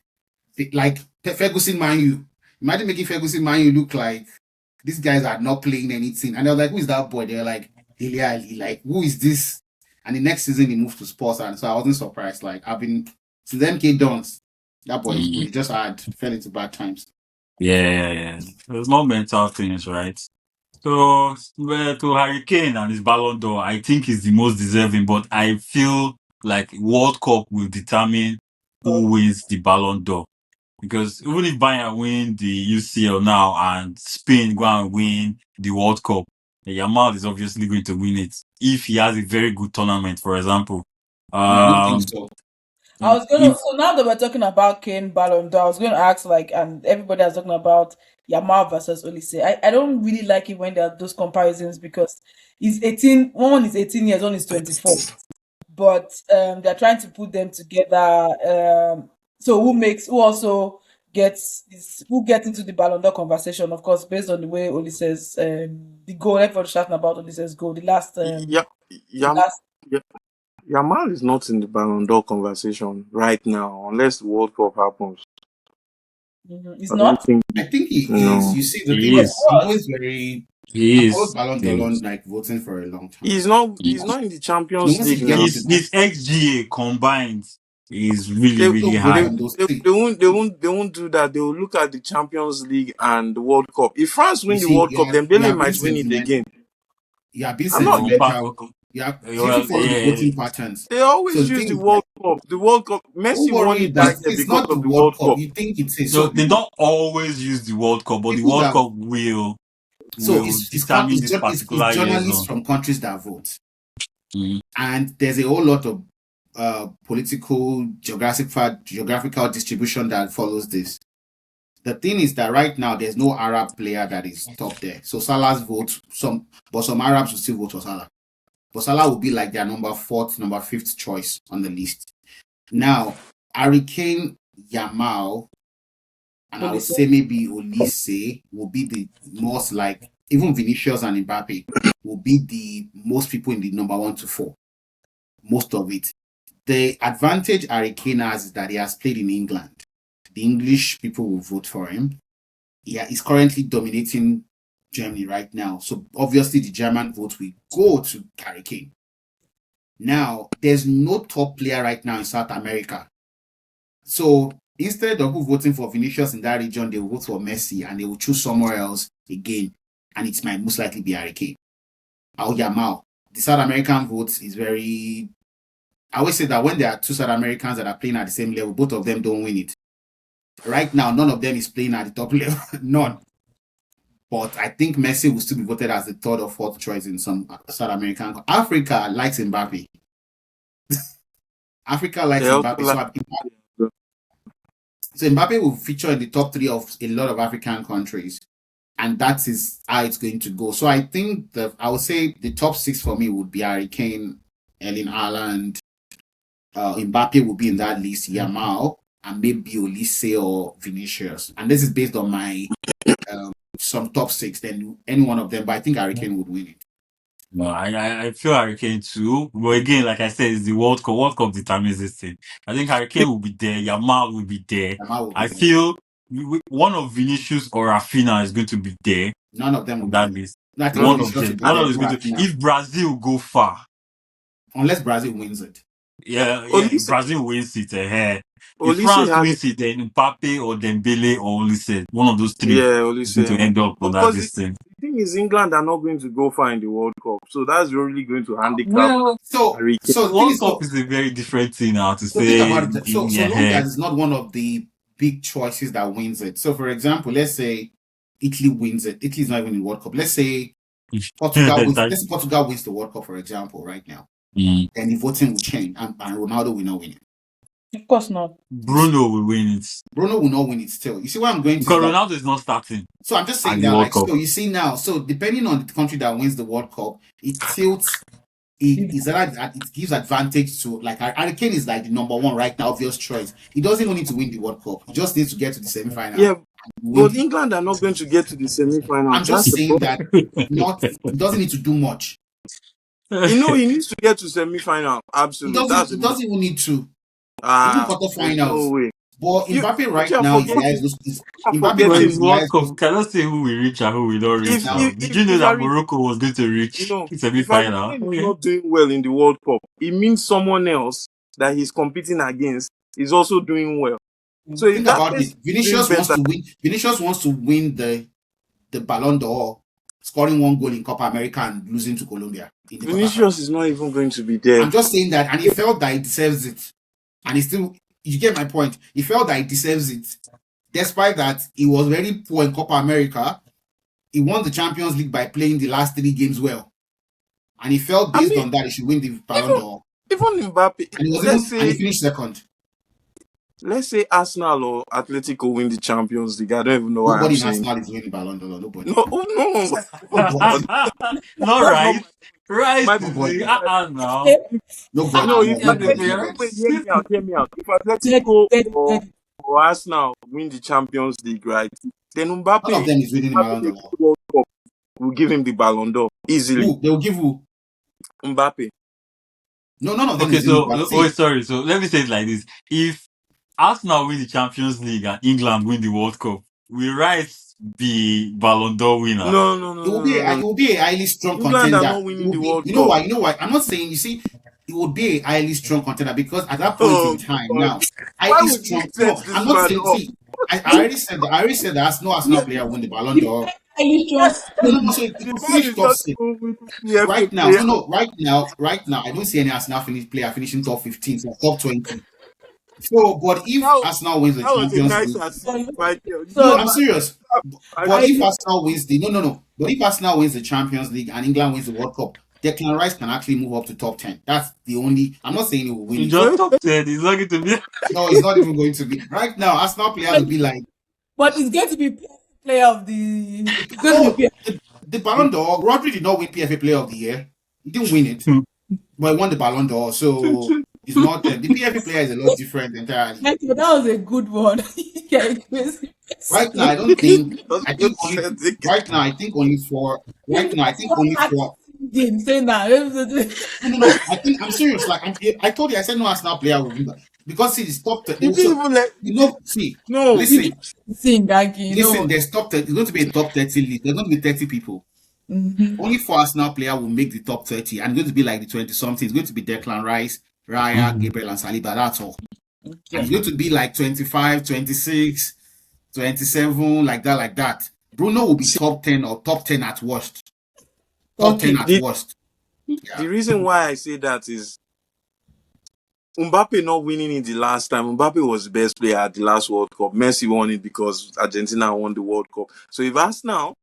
like Ferguson Man U. Imagine making Ferguson Man U look like these guys are not playing anything. And I was like, who is that boy? They were like, Dele Alli. Like, who is this? And the next season he moved to Spurs. And so I wasn't surprised. Like, I've been, since MK Dons, that boy is good. He just fell into bad times. Yeah. There's more mental things, right? So, to Harry Kane and his Ballon d'Or, I think he's the most deserving, but I feel like World Cup will determine who wins the Ballon d'Or. Because even if Bayern win the UCL now and Spain go and win the World Cup, Yamal is obviously going to win it. If he has a very good tournament, for example. No, I don't think so. I was gonna. If So now that we're talking about Kane Ballon d'Or, I was gonna ask like, and everybody is talking about Yamal versus Olise. I don't really like it when there are those comparisons because he's 18. One is 18 years, one is 24. But they're trying to put them together. So who also who gets into the Ballon d'Or conversation? Of course, based on the way Olise's the goal. Everyone's shouting about Olise's goal. Yeah, The Yam, last. yeah, Yamal is not in the Ballon d'Or conversation right now, unless the World Cup happens. It's I don't not. think I think he is. no. You see, the thing he But it is, is, I'm was. always very, he I followed is, Ballon he d'Or is. like voting for a long time. He's not. He He's is. not in the So Champions once he League gets now. to that, His XGA combined is really, They really no, they, based high. on those they, things. they won't do that. They will look at the Champions League and the World Cup. If France You win the see, World Cup, then you Dele are being might win it sentimental. again. You are being I'm not. sentimental. You are, if you Well, follow the yeah, voting patterns. They So always the use thing the is like, World Cup. The World Cup. don't Messi won worry, it that year it's because not the of the World World Cup. Cup. You think it is. no, So they people, don't always use the World Cup, but the people World that Cup will so determine this it's particular year journalists zone. from countries that vote, Mm. and there's a whole lot of political geographical distribution that follows this. The thing is that right now there's no Arab player that is top there. So Salah's vote, but some Arabs will still vote for Salah. But Salah will be like their number fourth, number fifth choice on the list. Now, Harry Kane, Yamal, and I would Olise. say maybe Olise will be the most like even Vinicius and Mbappe will be the most people in the number 1 to 4. Most of it. The advantage Harry Kane has is that he has played in England. The English people will vote for him. Yeah, he's currently dominating Germany right now. So obviously the German vote will go to Harry Kane. Now, there's no top player right now in South America. So instead of voting for Vinicius in that region, they will vote for Messi and they will choose somewhere else again. And it might most likely be Harry Kane. Yamal. The South American vote is very. I always say that when there are two South Americans that are playing at the same level, both of them don't win it. Right now, none of them is playing at the top level. None. But I think Messi will still be voted as the third or fourth choice in some South American. Africa likes Mbappe. Africa likes They also Mbappe. like. So Mbappe will feature in the top 3 of a lot of African countries. And that is how it's going to go. So I think that I would say the top 6 for me would be Harry Kane, Erling Haaland, Mbappe will be in that list, Yamal, and maybe Olise or Vinicius. And this is based on my some top 6, then any one of them. But I think Harry Kane would win it. No, I feel Hurricane too. But again, like I said, it's the World Cup. World Cup determines this thing. I think Hurricane will be there. Yamal will be there. Yamal will be I there. feel one of Vinicius or Rafinha is going to be there None of them will on be that there. list. No, I think No, One of Vinicius will them. be One of there them is before going to. Rafinha. If Brazil go far, Unless Brazil wins it. yeah, Olise, Brazil wins it. If Olise France has. wins it, then Mbappe or Dembele or Olise, one of those three Yeah, is going to Olise. end up on that Because list. Thing. the thing is, England are not going to go far in the World Cup, so that's really going to handicap Well, So Harry Kane. so the thing World is, Cup is a very different thing now to so think say. about it. So long Yeah, as it's not one of the big choices that wins it. So for example, let's say Italy wins it. Italy's not even in the World Cup. Let's say Portugal wins. that, Let's say Portugal wins the World Cup, for example, right now. mm. Then the voting will change, and Ronaldo will not win it. Of course not. You see, Bruno will win it Bruno will not win it still. You see where I'm going to is because that. Ronaldo is not starting So I'm just at saying the that, World like, Cup. so you see now. So depending on the country that wins the World Cup, it tilts. It gives advantage to like Harry Kane is like the number 1 right now, obvious choice. He doesn't even need to win the World Cup. He just needs to get to the semi-final. Yeah, but England are not going to get to the semi-final. I'm That's just the saying problem. that not he doesn't need to do much. He needs to get to semi-final. Absolute. That's It the most. doesn't even need to. Even There's no quarterfinals. way. But You, Mbappe what right you're now is the forgetting, highest. you're Mbappe But now forgetting. is it's the World highest. Cup. We cannot say who will reach and who will not reach If now. Now, Did you know if that Morocco was going to reach Harry semi-final? Kane is Okay. not doing well in the World Cup, it means someone else that he's competing against is also doing well. So if think that about person it. is doing better, Vinicius wants to win the Ballon d'Or, scoring one goal in Copa America and losing to Colombia in the Vinicius quarterfinal. is not even going to be there. I'm just saying that, and he felt that he deserves it, and he still. You get my point. He felt that he deserves it, despite that he was very poor in Copa America. He won the Champions League by playing the last 3 games well, and he felt I based mean, on that he should win the Ballon even d'Or, even Mbappe, and he finished second. let's say Arsenal or Atletico win the Champions League. I don't even know why I'm Nobody in saying Arsenal is winning Ballon d'Or. Nobody. no. Oh no, oh God, Not that's not right. Right my is the Nobody. now. Okay. Nobody. no. If You're the Nobody. Atletico, Nobody. wait, players. hear me out. If Dead, Atletico dead, or dead. Arsenal win the Champions League, right? Then All of them is winning the Ballon Mbappe d'Or. World Cup will give him the Ballon d'Or easily. Who? They will give who? Mbappe. No, none of them Okay, is winning. so But oh see, sorry. So let me say it like this: if Arsenal win the Champions League and England win the World Cup, will Rice be Ballon d'Or winner? No, no, no, no, no, it no. will be a highly strong England are contender. not It winning will the be. World You know Cup. why? You know why? I'm not saying. You see, it would be a highly strong contender because at that point in Oh time God! now, Why highly would you strong. set No, I'm this not man saying. up? See, I already said that. I already said that no Arsenal player win the Ballon You d'Or. highly strong. No. So it The could man finish is top not six even with the FA right now. player. No. Right now, I don't see any Arsenal player finishing top 15, so top 20. So, but if That, Arsenal wins the that was a Champions nice League, assist, Michael. You no, So know, I'm serious. But I if assist. Arsenal wins the no, but if Arsenal wins the Champions League and England wins the World Cup, Declan Rice can actually move up to top 10. That's the only. I'm not saying he will win In it. just top 10, he's not going to be. No, it's not even going to be. Right now, Arsenal players will be like, but it's going to be player of the. It's going to no, be. the Ballon d'Or. Rodri did not win PFA Player of the Year. He didn't win it, but he won the Ballon d'Or. So it's not the PFA player is a lot different entirely. That was a good one. Yeah, crazy Right now, person. I don't think. Just I go think only set the right now. I think only four. Right If now, I that's think what only four. acting game say now. No. I think I'm serious. Like I told you, I said no Arsenal player will win that because see, it's top. He didn't Also, even let. see, No, You listen, just sing, Aggie, you know listen. what? There's top. It's going to be a top 30 league. There's going to be 30 people. Mm-hmm. Only four Arsenal player will make the top 30, and it's going to be like the 20 something. It's going to be Declan Rice, Raya, Mhm. Gabriel, and Saliba. That's all. And Okay. it's going to be like 25, 26, 27, like that. Bruno will be see, top 10 or top 10 at worst. Top 10 Okay. at the, worst. Yeah. the reason why I say that is Mbappe not winning it the last time. Mbappe was the best player at the last World Cup. Messi won it because Argentina won the World Cup. So if Arsenal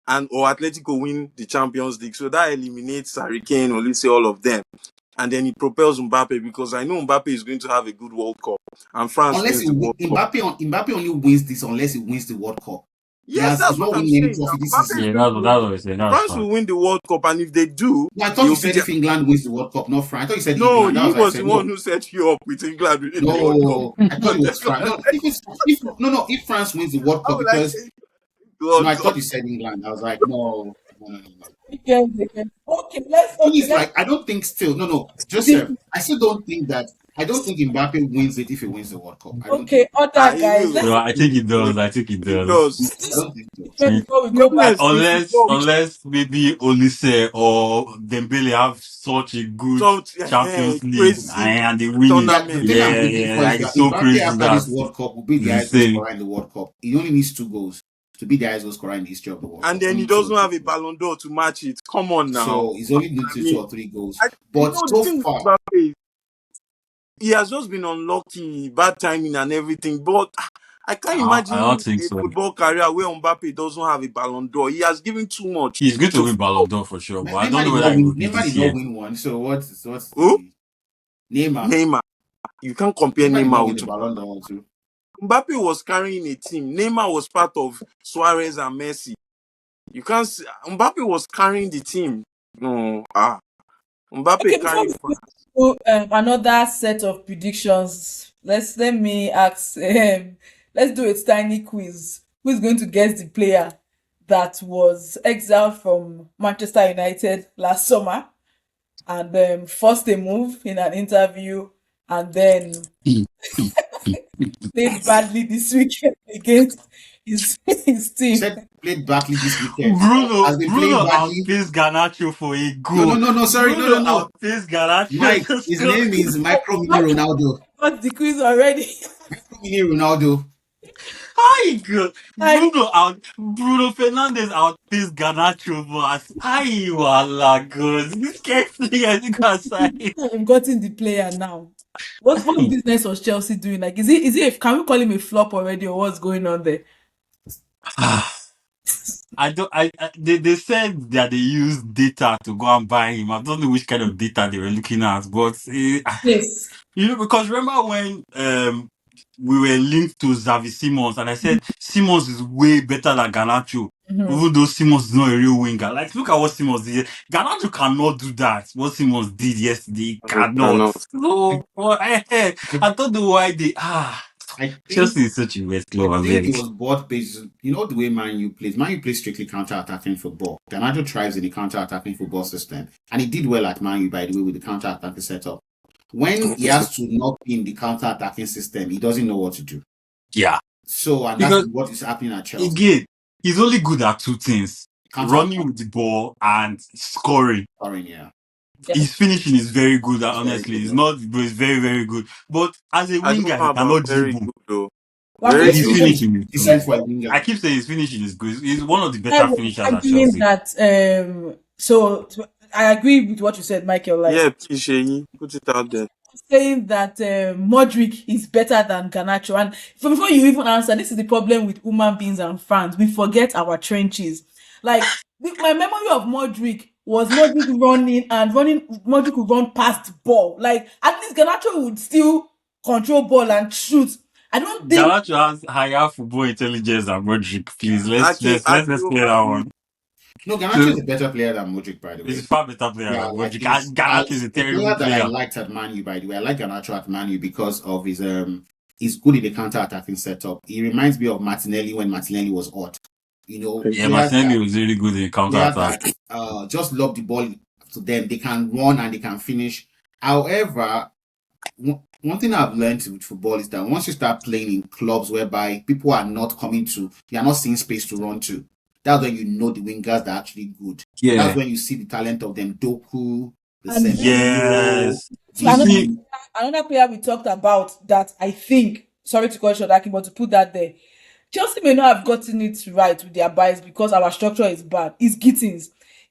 and or Atletico win the Champions League, so that eliminates Harry Kane, or let's say all of them. And then it propels Mbappe because I know Mbappe is going to have a good World Cup and France Unless wins the World Cup. Mbappe only wins this unless he wins the World Cup. Yes, He's that's what not I'm winning any saying. Now, trophy this Mbappe is season. Yeah, going to win. that's what I say. That's France fine. will win the World Cup, and if they do, No, I thought you they'll be said there. if England wins the World Cup, not France. I thought you said No, England. That he was why I was the said one no. who set you up with England winning the World Cup. No, I thought Not it was France. Declan. No, if France wins the World How Cup will I because say the World I thought Cup? you said England. I was like, no. Okay. Okay. Let's. Thing Okay. is, Let's. like, I don't think still, Joseph, I still don't think that, I don't think Mbappe wins it if he wins the World Cup. I don't Okay. think. Other He guys. will. No, Let's I think it does. I think it He does. does. I don't think so. before we To be go back. honest, in football, Unless maybe Olise or Dembele have such a good some Champions League crazy and they win it. The tournament. thing I'm Yeah, hoping yeah, for is like that it's so Mbappe crazy after that this World Cup will be it's the highest goal insane. scorer in the World Cup. He only needs 2 goals to be the highest goal scorer in the history of the World And Cup. then he Only two or doesn't three have a goals. Ballon d'Or to match it. Come on now. So he's only need I to two mean, or three goals. I, But the so thing with far, Mbappe is he has just been unlucky, bad timing and everything. But I can't I don't imagine think a so. football career where Mbappe doesn't have a Ballon d'Or. He has given too much He's going to to win Ballon football. d'Or for sure, but I don't Neymar know did whether not it will win. be Neymar this did not year. win one. So what's Who? the Neymar? Neymar. You can't compare Neymar did not Neymar win the with Ballon d'Or too. Mbappe was carrying a team. Neymar was part of Suarez and Messi. You can't see, Mbappe was carrying the team. No, Mbappe Okay. Before carried we France. do another set of predictions, let me ask. Let's do a tiny quiz. Who is going to guess the player that was exiled from Manchester United last summer? and forced a move in an interview, and then played badly this weekend against his You team. said played badly this weekend. Bruno Has been playing Bruno badly. outpaced Garnacho for a No, no, goal. no, no. Sorry, no, Bruno no, no. outpaced Garnacho Mike, to his score. name is Micro Mini Mike Ronaldo. got the quiz already. Micro Mini Ronaldo. Hi, good. Like, Bruno Fernandez outpaced Garnacho for us. Hi, wala good. This guy play as you can say. we've gotten the player now. What business was Chelsea doing? Like, can we call him a flop already, or what's going on there? I don't. They said that they used data to go and buy him. I don't know which kind of data they were looking at, but Yes. because remember when we were linked to Xavi Simons, and I said Simons is way better than Garnacho, Mhm. even though Simons is not a real winger. Like, look at what Simons did. Garnacho cannot do that. What Simons did yesterday, he I cannot. cannot. So, I, I don't know why they I think Chelsea is such a waste I club. I think it beg. was bought based. You know the way Man U plays. Man U plays strictly counter-attacking football. Garnacho thrives in the counter-attacking football system, and he did well at Man U, by the way, with the counter-attacking setup. When he has to not be in the counter-attacking system, he doesn't know what to do. Yeah, So, and that's because what is happening at Chelsea. again, he's only good at two things: running Counter-attacking, with the ball and scoring. yeah. Yeah. His finishing is very good, It's very honestly. good. It's Yeah. not, but it's very, very good. But as a I don't winger, know he about cannot very dribble. good though. Well, I'm Very going His His to finishing say is finishing is good. decent for a winger. I keep saying his finishing is good. He's one of the I better was finishers at arguing Chelsea. that I agree with what you said, Michael. Like, yeah, please Sheyi, put it out there. saying that Modric is better than Garnacho. And before you even answer, this is the problem with human beings and fans. We forget our trenches. Like, my memory of Modric was Modric running and running. Modric would run past ball. Like, at least Garnacho would still control ball and shoot. I don't think Garnacho has higher football intelligence than Modric. Please, let's clear that Aki, one. No, Garnacho So is a better player than Modric, by the he's a way. far better player Yeah, than like Modric. he's And Garnacho is as a a terrible player that I player. liked at Man U, by the way. I like Garnacho at Man U because of he's good in the counter-attacking setup. He reminds me of Martinelli when Martinelli was hot. You know, Yeah, exactly. Martinelli was really good in counter players attack. that just lob the ball to them. They can run and they can finish. However, one thing I've learned with football is that once you start playing in clubs whereby people are not coming to, you are not seeing space to run to. That's when you know the wingers are actually good. That's Yeah. when you see the talent of them, Doku, the and Semenyo, Yes. You another see, the another player we talked about that I think, sorry to cut short, Akin, but to put that there, Chelsea may not have gotten it right with their buys because our structure is bad. Is Gittins.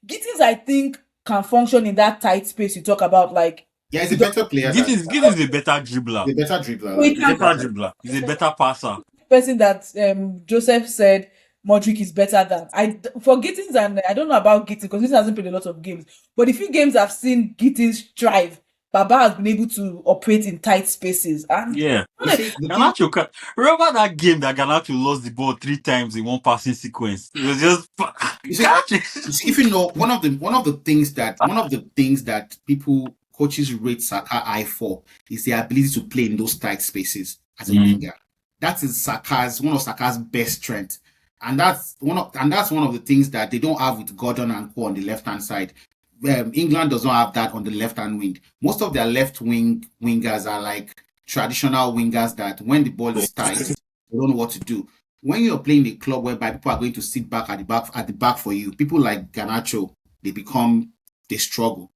Gittins, I think, can function in that tight space you talk about. Like, yeah, he's he a better player than Gittins is a better dribbler. he's a better dribbler. we Like He's he's a a can better better. dribbler. He's a better passer. person that Joseph said Modric is better than. For Gittins, and I don't know about Gittins because Gittins hasn't played a lot of games. But the few games I've seen Gittins thrive, Baba has been able to operate in tight spaces. And Yeah. You see, the thing. Garnacho, remember that game that Garnacho lost the ball 3 times in one passing sequence? It was just You see, Garnacho. if you know one of the things that people coaches rate Saka high for is the ability to play in those tight spaces as a Mm. winger. That is one of Saka's best strengths. And that's one of the things that they don't have with Gordon and Co on the left hand side. England does not have that on the left hand wing. Most of their left wing wingers are like traditional wingers that when the ball is tight, they don't know what to do. When you're playing a club whereby people are going to sit back at the back for you, people like Garnacho, they struggle.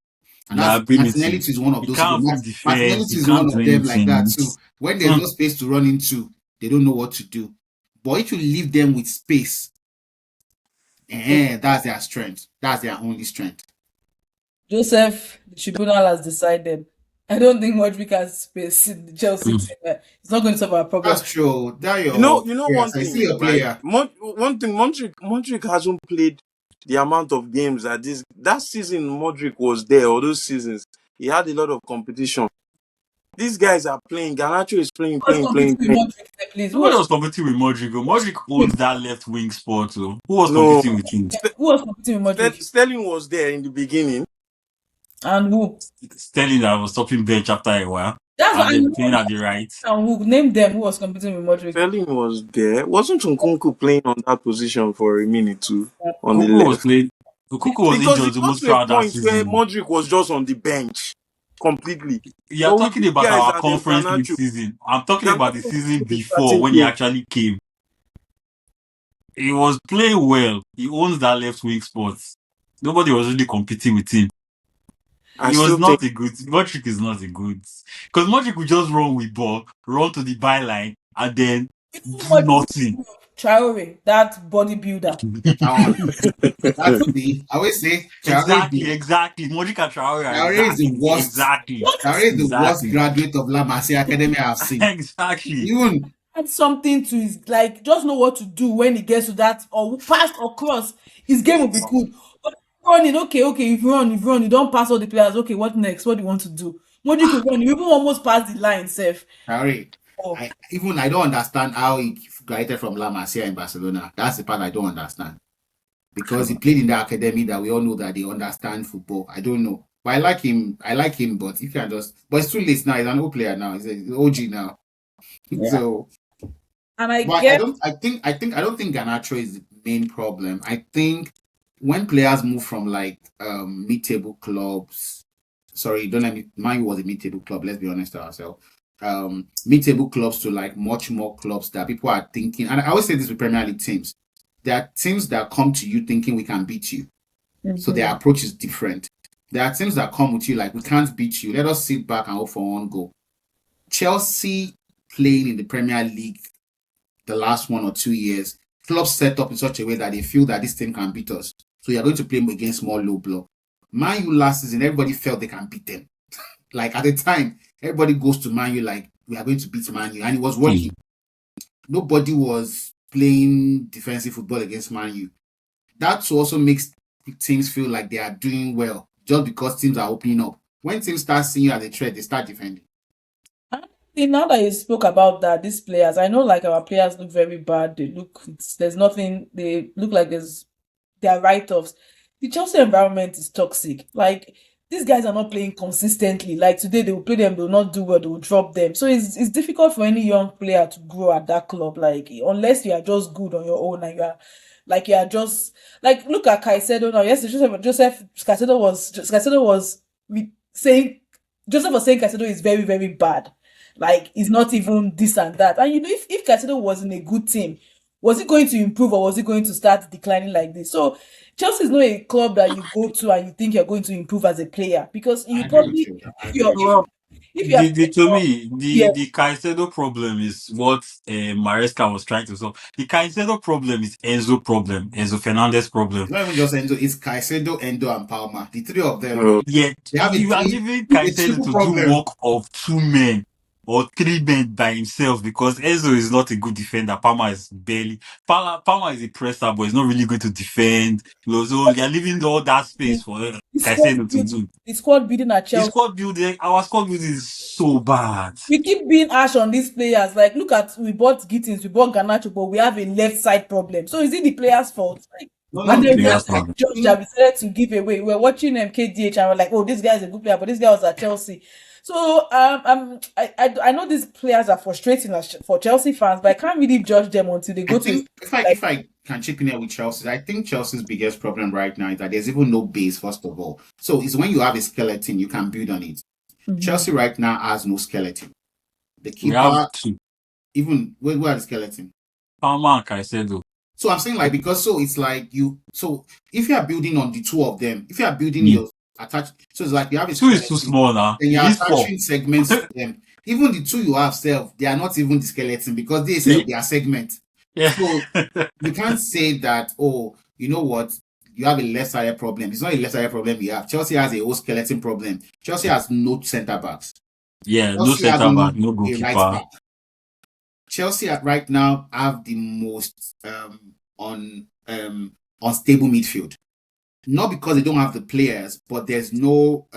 And that's Martinelli Liability. is one of He those people. can't even Martinelli defend. He is one can't do of them like that anything. too. When there's no space to run into, they don't know what to do. But if you leave them with space, that's their strength. That's their only strength. Joseph, the tribunal has decided. I don't think Modric has space in the Chelsea Mm. team. It's not going to solve our problem. That's true. That You know yes, one I thing, see your right? player. One thing, Modric hasn't played the amount of games that season Modric was there, or those seasons. He had a lot of competition. These guys are playing. Garnacho is playing, Who was playing, playing, competing with playing. Modric, please? Nobody was competing with Modric. Modric owns that left wing spot. So who was No, competing with him? Who was competing with Modric? Sterling was there in the beginning. And who? Sterling that was stopping bench after a while. That's what And I then know. playing at the right. And who? Name them who was competing with Modric. Sterling was there. Wasn't Nkunku playing on that position for a minute too on the Kuku was left? playing. Lukaku wasn't Because it just the got most to a throughout that point where season. Modric was just on the bench completely. You are But with talking these about guys our and them conference league Garnacho, season. I'm talking about the Garnacho season is before starting when he place actually came. He was playing well. He owns that left wing spot. Nobody was really competing with him. I He was still think not a good. Modric is not a good because Modric would just run with ball, run to the byline, and then Too do much nothing. Traore, that bodybuilder. Now, that's the I always say Exactly. Modric and Traore are Traore is the exactly, worst. exactly, What Traore is the worst exactly, graduate of La Masia Academy I've seen. exactly. Even add something to his like just know what to do when he gets to that or pass or cross, his game will be good. But running, okay, if you run, you don't pass all the players. Okay, what next? What do you want to do? What you could run, you even almost pass the line, safe. Traore, Oh, I don't understand how he graduated from La Masia in Barcelona. That's the part I don't understand. Because he played in the academy that we all know that they understand football. I don't know. But I like him. I like him, but if you can just but it's too late now. He's an old player now. He's an OG now. yeah. So And I but get I don't think Garnacho is the main problem. I think when players move from like mid-table clubs, sorry, don't let me mine was a mid-table club, let's be honest to ourselves. Mid-table clubs to like much more clubs that people are thinking, and I always say this with Premier League teams. There are teams that come to you thinking we can beat you. So their Mhm. approach is different. There are teams that come with you like we can't beat you. Let us sit back and hope for one goal. Chelsea playing in the Premier League the last 1 or 2 years, clubs set up in such a way that they feel that this team can beat us. So you're going to play against small low block. Man U last season, everybody felt they can beat them. Like at the time, everybody goes to Man U like we are going to beat Man U, and it was working. Nobody was playing defensive football against Man U. That also makes teams feel like they are doing well just because teams are opening up. When teams start seeing you as a threat, they start defending. See, now that you spoke about that, these players, I know like our players look very bad. They look, there's nothing, they look like they're write-offs. The Chelsea environment is toxic. Like, these guys are not playing consistently. Like, today they will play them, they will not do well, they will drop them. So it's difficult for any young player to grow at that club. Like, unless you are just good on your own and you are just, like, look at Caicedo now. Yes, Joseph Caicedo was saying, Joseph was saying Caicedo is very, very bad. Like, it's not even this and that. And if Caicedo was in a good team, was it going to improve or was it going to start declining like this? So Chelsea is not a club that you go to and you think you're going to improve as a player because you I agree with probably you. I if agree you're with you. if you are The to playing me yeah, the Caicedo problem is what Maresca was trying to solve. The Caicedo problem is Enzo Fernandez problem. It's not even just Endo, it's Caicedo, Endo, and Palmer. The three of them, uh, Yet they have you are leaving a Caicedo triple to do problem. work of two men or three men by himself because Enzo is not a good defender. Palmer is a presser, but he's not really going to defend. So you're leaving all that space for the squad Caicedo to build, do. the squad building at His Chelsea. squad building, our squad building is so bad. We keep being harsh on these players. Like, look at we bought Gittins, we bought Garnacho, but we have a left side problem. So is it the players' fault? Like, No, It's and no, the then we have players' because like I problem. George that think we decided to give away. We were watching KDH and we're like, oh, this guy is a good player, but this guy was at Chelsea. So I know these players are frustrating for Chelsea fans, but I can't really judge them until they I go to think like if I can chip in here with Chelsea, I think Chelsea's biggest problem right now is that there's even no base, first of all. So it's when you have a skeleton, you can build on it. Mhm. Chelsea right now has no skeleton. The We have keeper, two. even where the skeleton? Palmer and Caicedo. So I'm saying like because so it's like you so if you are building on the two of them, if you are building Yeah. your attach so it's like you have a Two is too skeleton, small now. then You you're need four. attaching segments to them. Even the two you have self, they are not even the skeleton because they Yeah. self they are segment. Yeah. So you can't say that, oh, you know what, you have a left sided problem. It's not a left sided problem you have. Chelsea has a whole skeleton problem. Chelsea has no centre backs. Yeah, no Chelsea has centre back, only no a right goalkeeper. back. Chelsea right now have the most unstable midfield. Not because they don't have the players, but there's no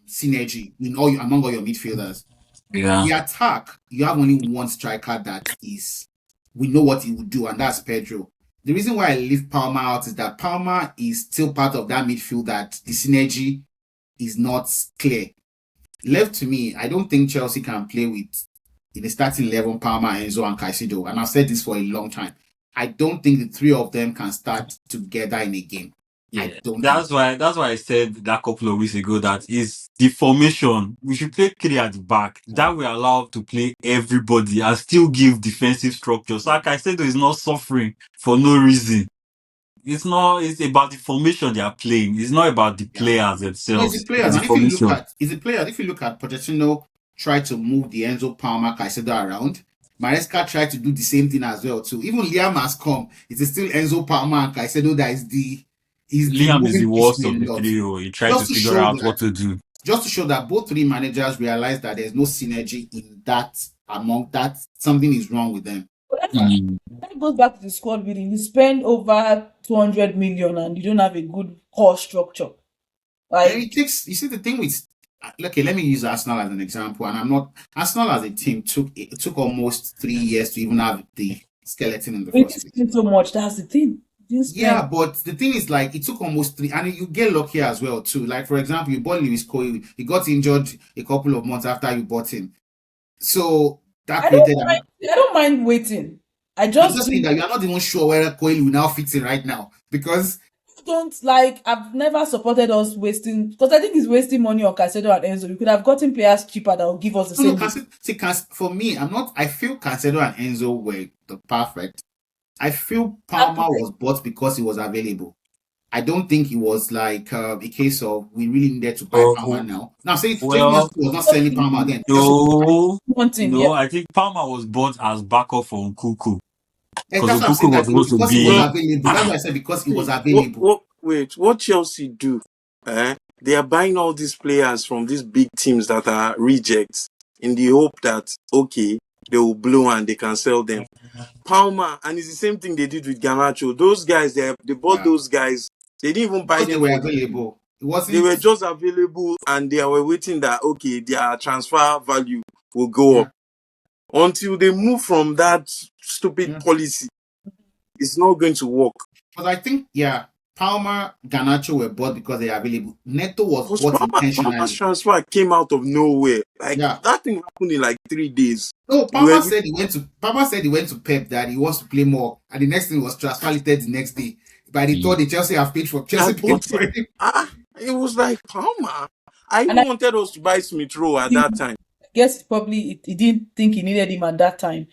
synergy in among all your midfielders. Yeah. The attack, you have only one striker that is we know what he would do, and that's Pedro. The reason why I leave Palmer out is that Palmer is still part of that midfield that the synergy is not clear. Left to me, I don't think Chelsea can play with in the starting 11 Palmer, Enzo, and Caicedo. And I've said this for a long time. I don't think the three of them can start together in a game. I Yeah, don't think. that's why I said that couple of weeks ago that is the formation. We should play three at the back. That we allow to play everybody and still give defensive structure. So like I said, is not suffering for no reason. It's not. It's about the formation they are playing. It's not about the Yeah. players No, it's the themselves. players. It's the And if you look formation. at it's the players, if you look at Pochettino try to move the Enzo Palmer Caicedo around, Maresca tried to do the same thing as well too. Even Liam has come. It is still Enzo Palmer and Caicedo that is the Liam is the moving piece worst in of a the lot. trio. He tried to Just to figure show out what that to do. just to show that both three managers realize that there's no synergy in that among that something is wrong with them. But Mm. that goes back to the squad building. You spend over 200 million and you don't have a good core structure. And it Like, takes, you see, the thing with, okay, let me use Arsenal as an example. And I'm not, Arsenal as a team it took almost 3 years to even have the skeleton in the we first didn't place. spend so much. That's the thing. We didn't Yeah, spend. but the thing is, like, it took almost three, and you get lucky as well, too. Like, for example, you bought Lewis Coyle, he got injured a couple of months after you bought him. So that I don't created mind. I don't mind waiting. I I'm just just saying believe that you are not even sure whether Coyle will now fit in right now because don't like. I've never supported us wasting because I think it's wasting money on Caicedo and Enzo. We could have gotten players cheaper that will give us the no, same. For me, I feel Cancelo and Enzo were the perfect. I feel Exactly. Palmer was bought because he was available. I don't think it was like a case of we really needed to buy Palmer Oh, now. Now, say Chelsea well, was not selling Palmer then. Chelsea would buy. no, One thing, yeah. no. I think Palmer was bought as backup for Nkuku And because that's why I'm Nkuku saying was that it was supposed to because he was be. Well, available. That's why I said because he was see, available. what Chelsea do? They are buying all these players from these big teams that are rejects in the hope that, okay, they will blow and they can sell them. Palmer, and it's the same thing they did with Garnacho. Those guys, they bought Yeah, those guys. They didn't even buy because they them were for the money. available. It They wasn't. were just available and they were waiting that, okay, their transfer value will go up. Yeah, Until they move from that stupid yeah. policy, it's not going to work. But I think Palmer, Garnacho were bought because they are available. Neto was Because bought Palmer's intentionally. transfer came out of nowhere. Like Yeah. that thing happened in like 3 days. No, You were Palmer said he went to Pep that he wants to play more, and the next thing was transfer the next day. By the third, Mm. the Chelsea I paid bought for him. him. It was like Palmer. I And even wanted us to buy Smith Rowe at that time. I guess probably he didn't think he needed him at that time.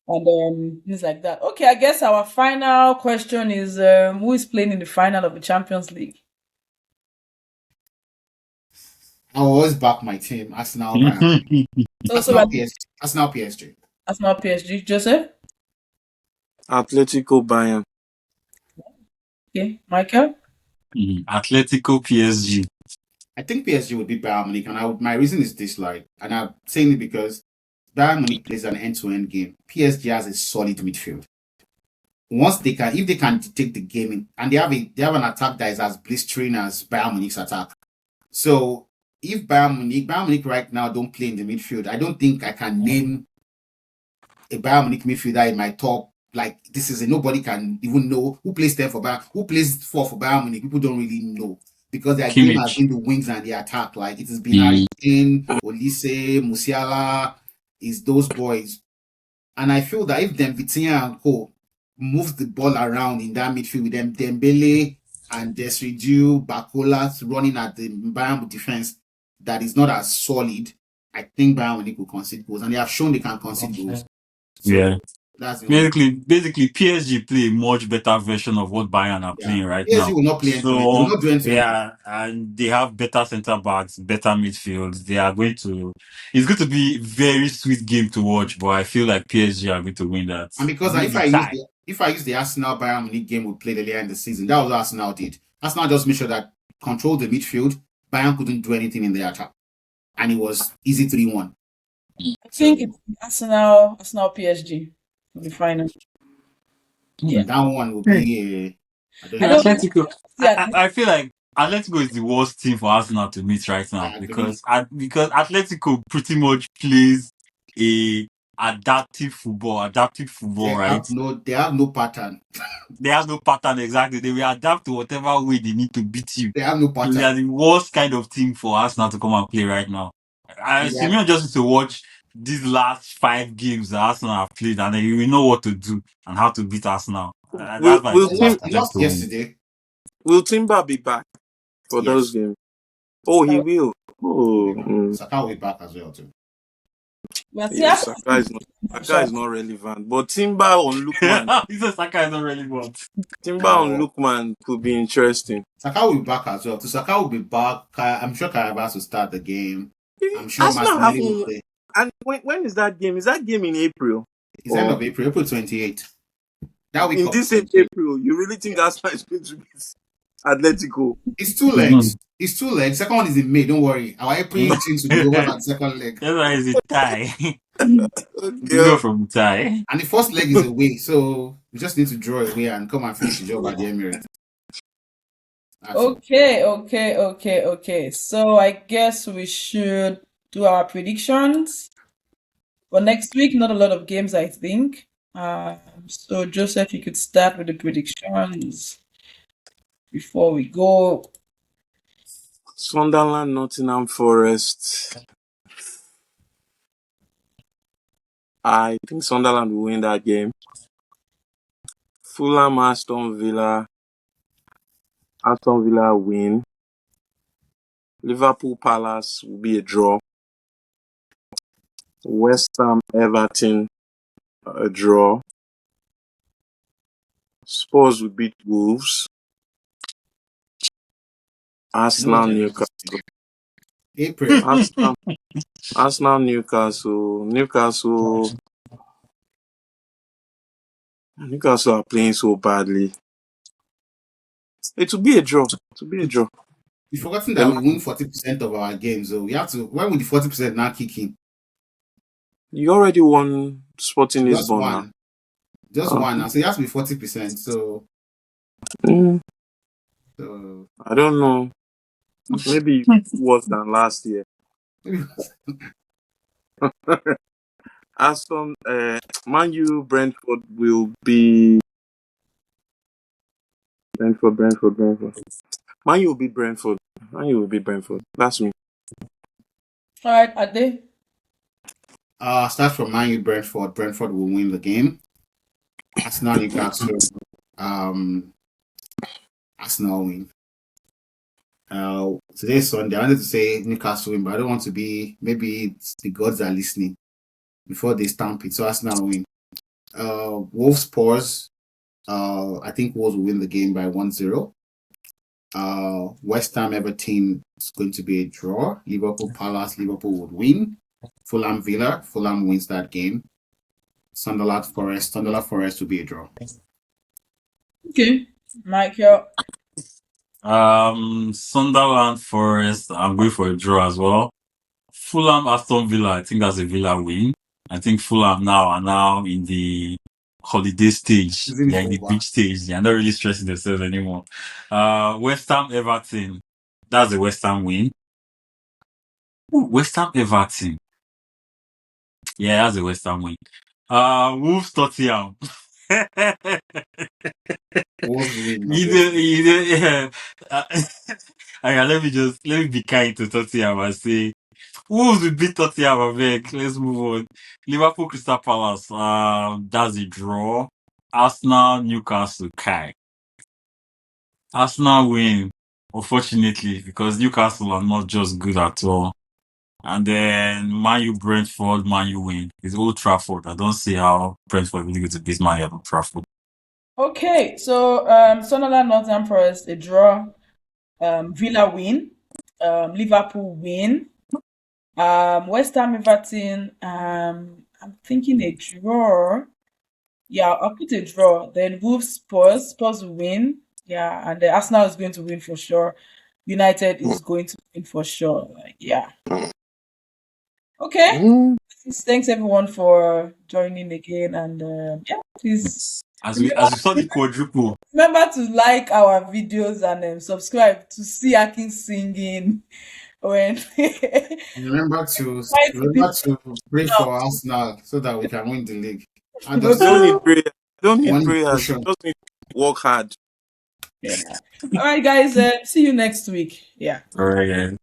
And things like that. Okay, I guess our final question is who is playing in the final of the Champions League? I will always back my team, Arsenal, Bayern Munich. So like Arsenal, PSG. Arsenal PSG. Joseph? Atletico Bayern. Okay. Michael? Atletico PSG. I think PSG would beat Bayern Munich, and my reason is this: like, and I'm saying it because Bayern Munich plays an end-to-end game. PSG has a solid midfield. If they can take the game and they have an attack that is as blistering as Bayern Munich's attack. So if Bayern Munich right now don't play in the midfield, I don't think I can name a Bayern Munich midfielder in my top. Like this is nobody can even know who plays 10 for Bayern, who plays 4 for Bayern Munich. People don't really know because their game has Kimmich. been the wings and the attack. Like it has been Harry Mm. Kane, Olise, Musiala, is those boys. And I feel that if them Vitinha and Co moves the ball around in that midfield with them Dembele and Desridu, Bakola running at the Bayern defense that is not as solid, I think Bayern Munich will concede goals, and they have shown they can concede goals. Yeah. So that's the only. Basically, PSG play a much better version of what Bayern are Yeah, playing right PSG now. will not play end to end. They will So not do end to end. yeah, and they have better centre backs, better midfield. They are going to. It's going to be a very sweet game to watch, but I feel like PSG are going to win that. And because Maybe tie. if I use the Arsenal Bayern Munich game we played earlier in the season, that was what Arsenal did. Arsenal just made sure that controlled the midfield. Bayern couldn't do anything in the attack, and it was easy 3-1. I think So it's Arsenal PSG for the final. Yeah. that one will be a. I don't I know. don't Atletico. see at I feel like Atletico is the worst team for Arsenal to meet right now I agree. because Atletico pretty much plays a adaptive football, right? They have no pattern. They have no pattern exactly. They will adapt to whatever way they need to beat you. They have no So they pattern. are the worst kind of team for Arsenal to come and play right now. And they Simeon just need to watch these last 5 games that Arsenal have played, and then you will know what to do and how to beat Arsenal. Will That's why I will they feel like team lost. They Atletico lost will win. yesterday. Will Timber be back for those Yes. games? Oh, he will. Oh, Saka will be back as well too. But see, yes. after Saka is not relevant. But Timber on Lookman, He said Saka is not relevant. Timber on No. Lookman could be interesting. Saka will be back as well. So Saka will be back. I'm sure Carabas will start the game. I'm sure Arsenal Martinelli will haven't. play. And when is that game? Is that game in April? It's end Or of April, April 28th. That week in of this same 28th. April? You really think Arsenal is going to beat Atletico? It's 2 legs. It's 2 legs. Second one is in May. Don't worry. Our April things will be over by the second leg. That's why it's a tie. We Yeah. go from tie. And the first leg is away. So we just need to draw away and come and finish the job at the Emirates. That's all. okay. So I guess we should do our predictions for next week. Not a lot of games, I think. So Joseph, you could start with the predictions before we go. Sunderland, Nottingham Forest. I think Sunderland will win that game. Fulham, Aston Villa. Aston Villa win. Liverpool Palace will be a draw. West Ham Everton a draw. Spurs will beat Wolves. Arsenal Newcastle. April. Arsenal Newcastle. Newcastle are playing so badly. It will be a draw. You've forgotten that we win 40% of our games. So we have to. When will the 40% now kick in? You already won Sporting Just Lisbon now. one. Just one. Now. So it has to be 40%. So I don't know. Maybe worse than last year. Man U, Brentford will be Brentford. Man U will be Brentford. That's me. All right, Ade. Start from Man U, Brentford. Brentford will win the game. Arsenal, Newcastle. Arsenal win. Today's Sunday. I wanted to say Newcastle win, but I don't want to be. Maybe it's the gods are listening before they stamp it. So Arsenal win. Wolves Spurs. I think Wolves will win the game by 1-0. West Ham Everton is going to be a draw. Liverpool Palace. Liverpool would win. Fulham Villa. Fulham wins that game. Sunderland Forest will be a draw. Okay, Michael. Sunderland Forest. I'm going for a draw as well. Fulham Aston Villa. I think that's a Villa win. I think Fulham are now in the holiday stage. They're in the beach stage. They're not really stressing themselves anymore. West Ham Everton. That's a West Ham win. Ooh, West Ham Everton. Yeah, that's a West Ham win. Wolves Tottenham. Wolves win. Yeah. Okay, let me be kind to Tottenham and say Wolves will beat Tottenham. I beg. Let's move on. Liverpool Crystal Palace. That's a draw. Arsenal Newcastle. Kai. Arsenal win. Unfortunately, because Newcastle are not just good at all. And then Man U Brentford. Man U win. It's Old Trafford. I don't see how Brentford will going to beat Man U at Old Trafford. Okay, so Sunderland, Nottingham Forest, a draw. Villa win. Liverpool win. West Ham Everton. I'm thinking a draw. Yeah, I'll put a draw. Then Wolves Spurs. Spurs will win. Yeah, and the Arsenal is going to win for sure. United is going to win for sure. Yeah. Okay. Thanks everyone for joining again, and yeah, please As we saw the quadruple. remember to like our videos and subscribe to see Akin singing when. Remember to pray for Arsenal so that we can win the league. Don't need prayer. Don't need One prayers. push on. Just need to work hard. Yeah. All right, guys. See you next week. Yeah. All right.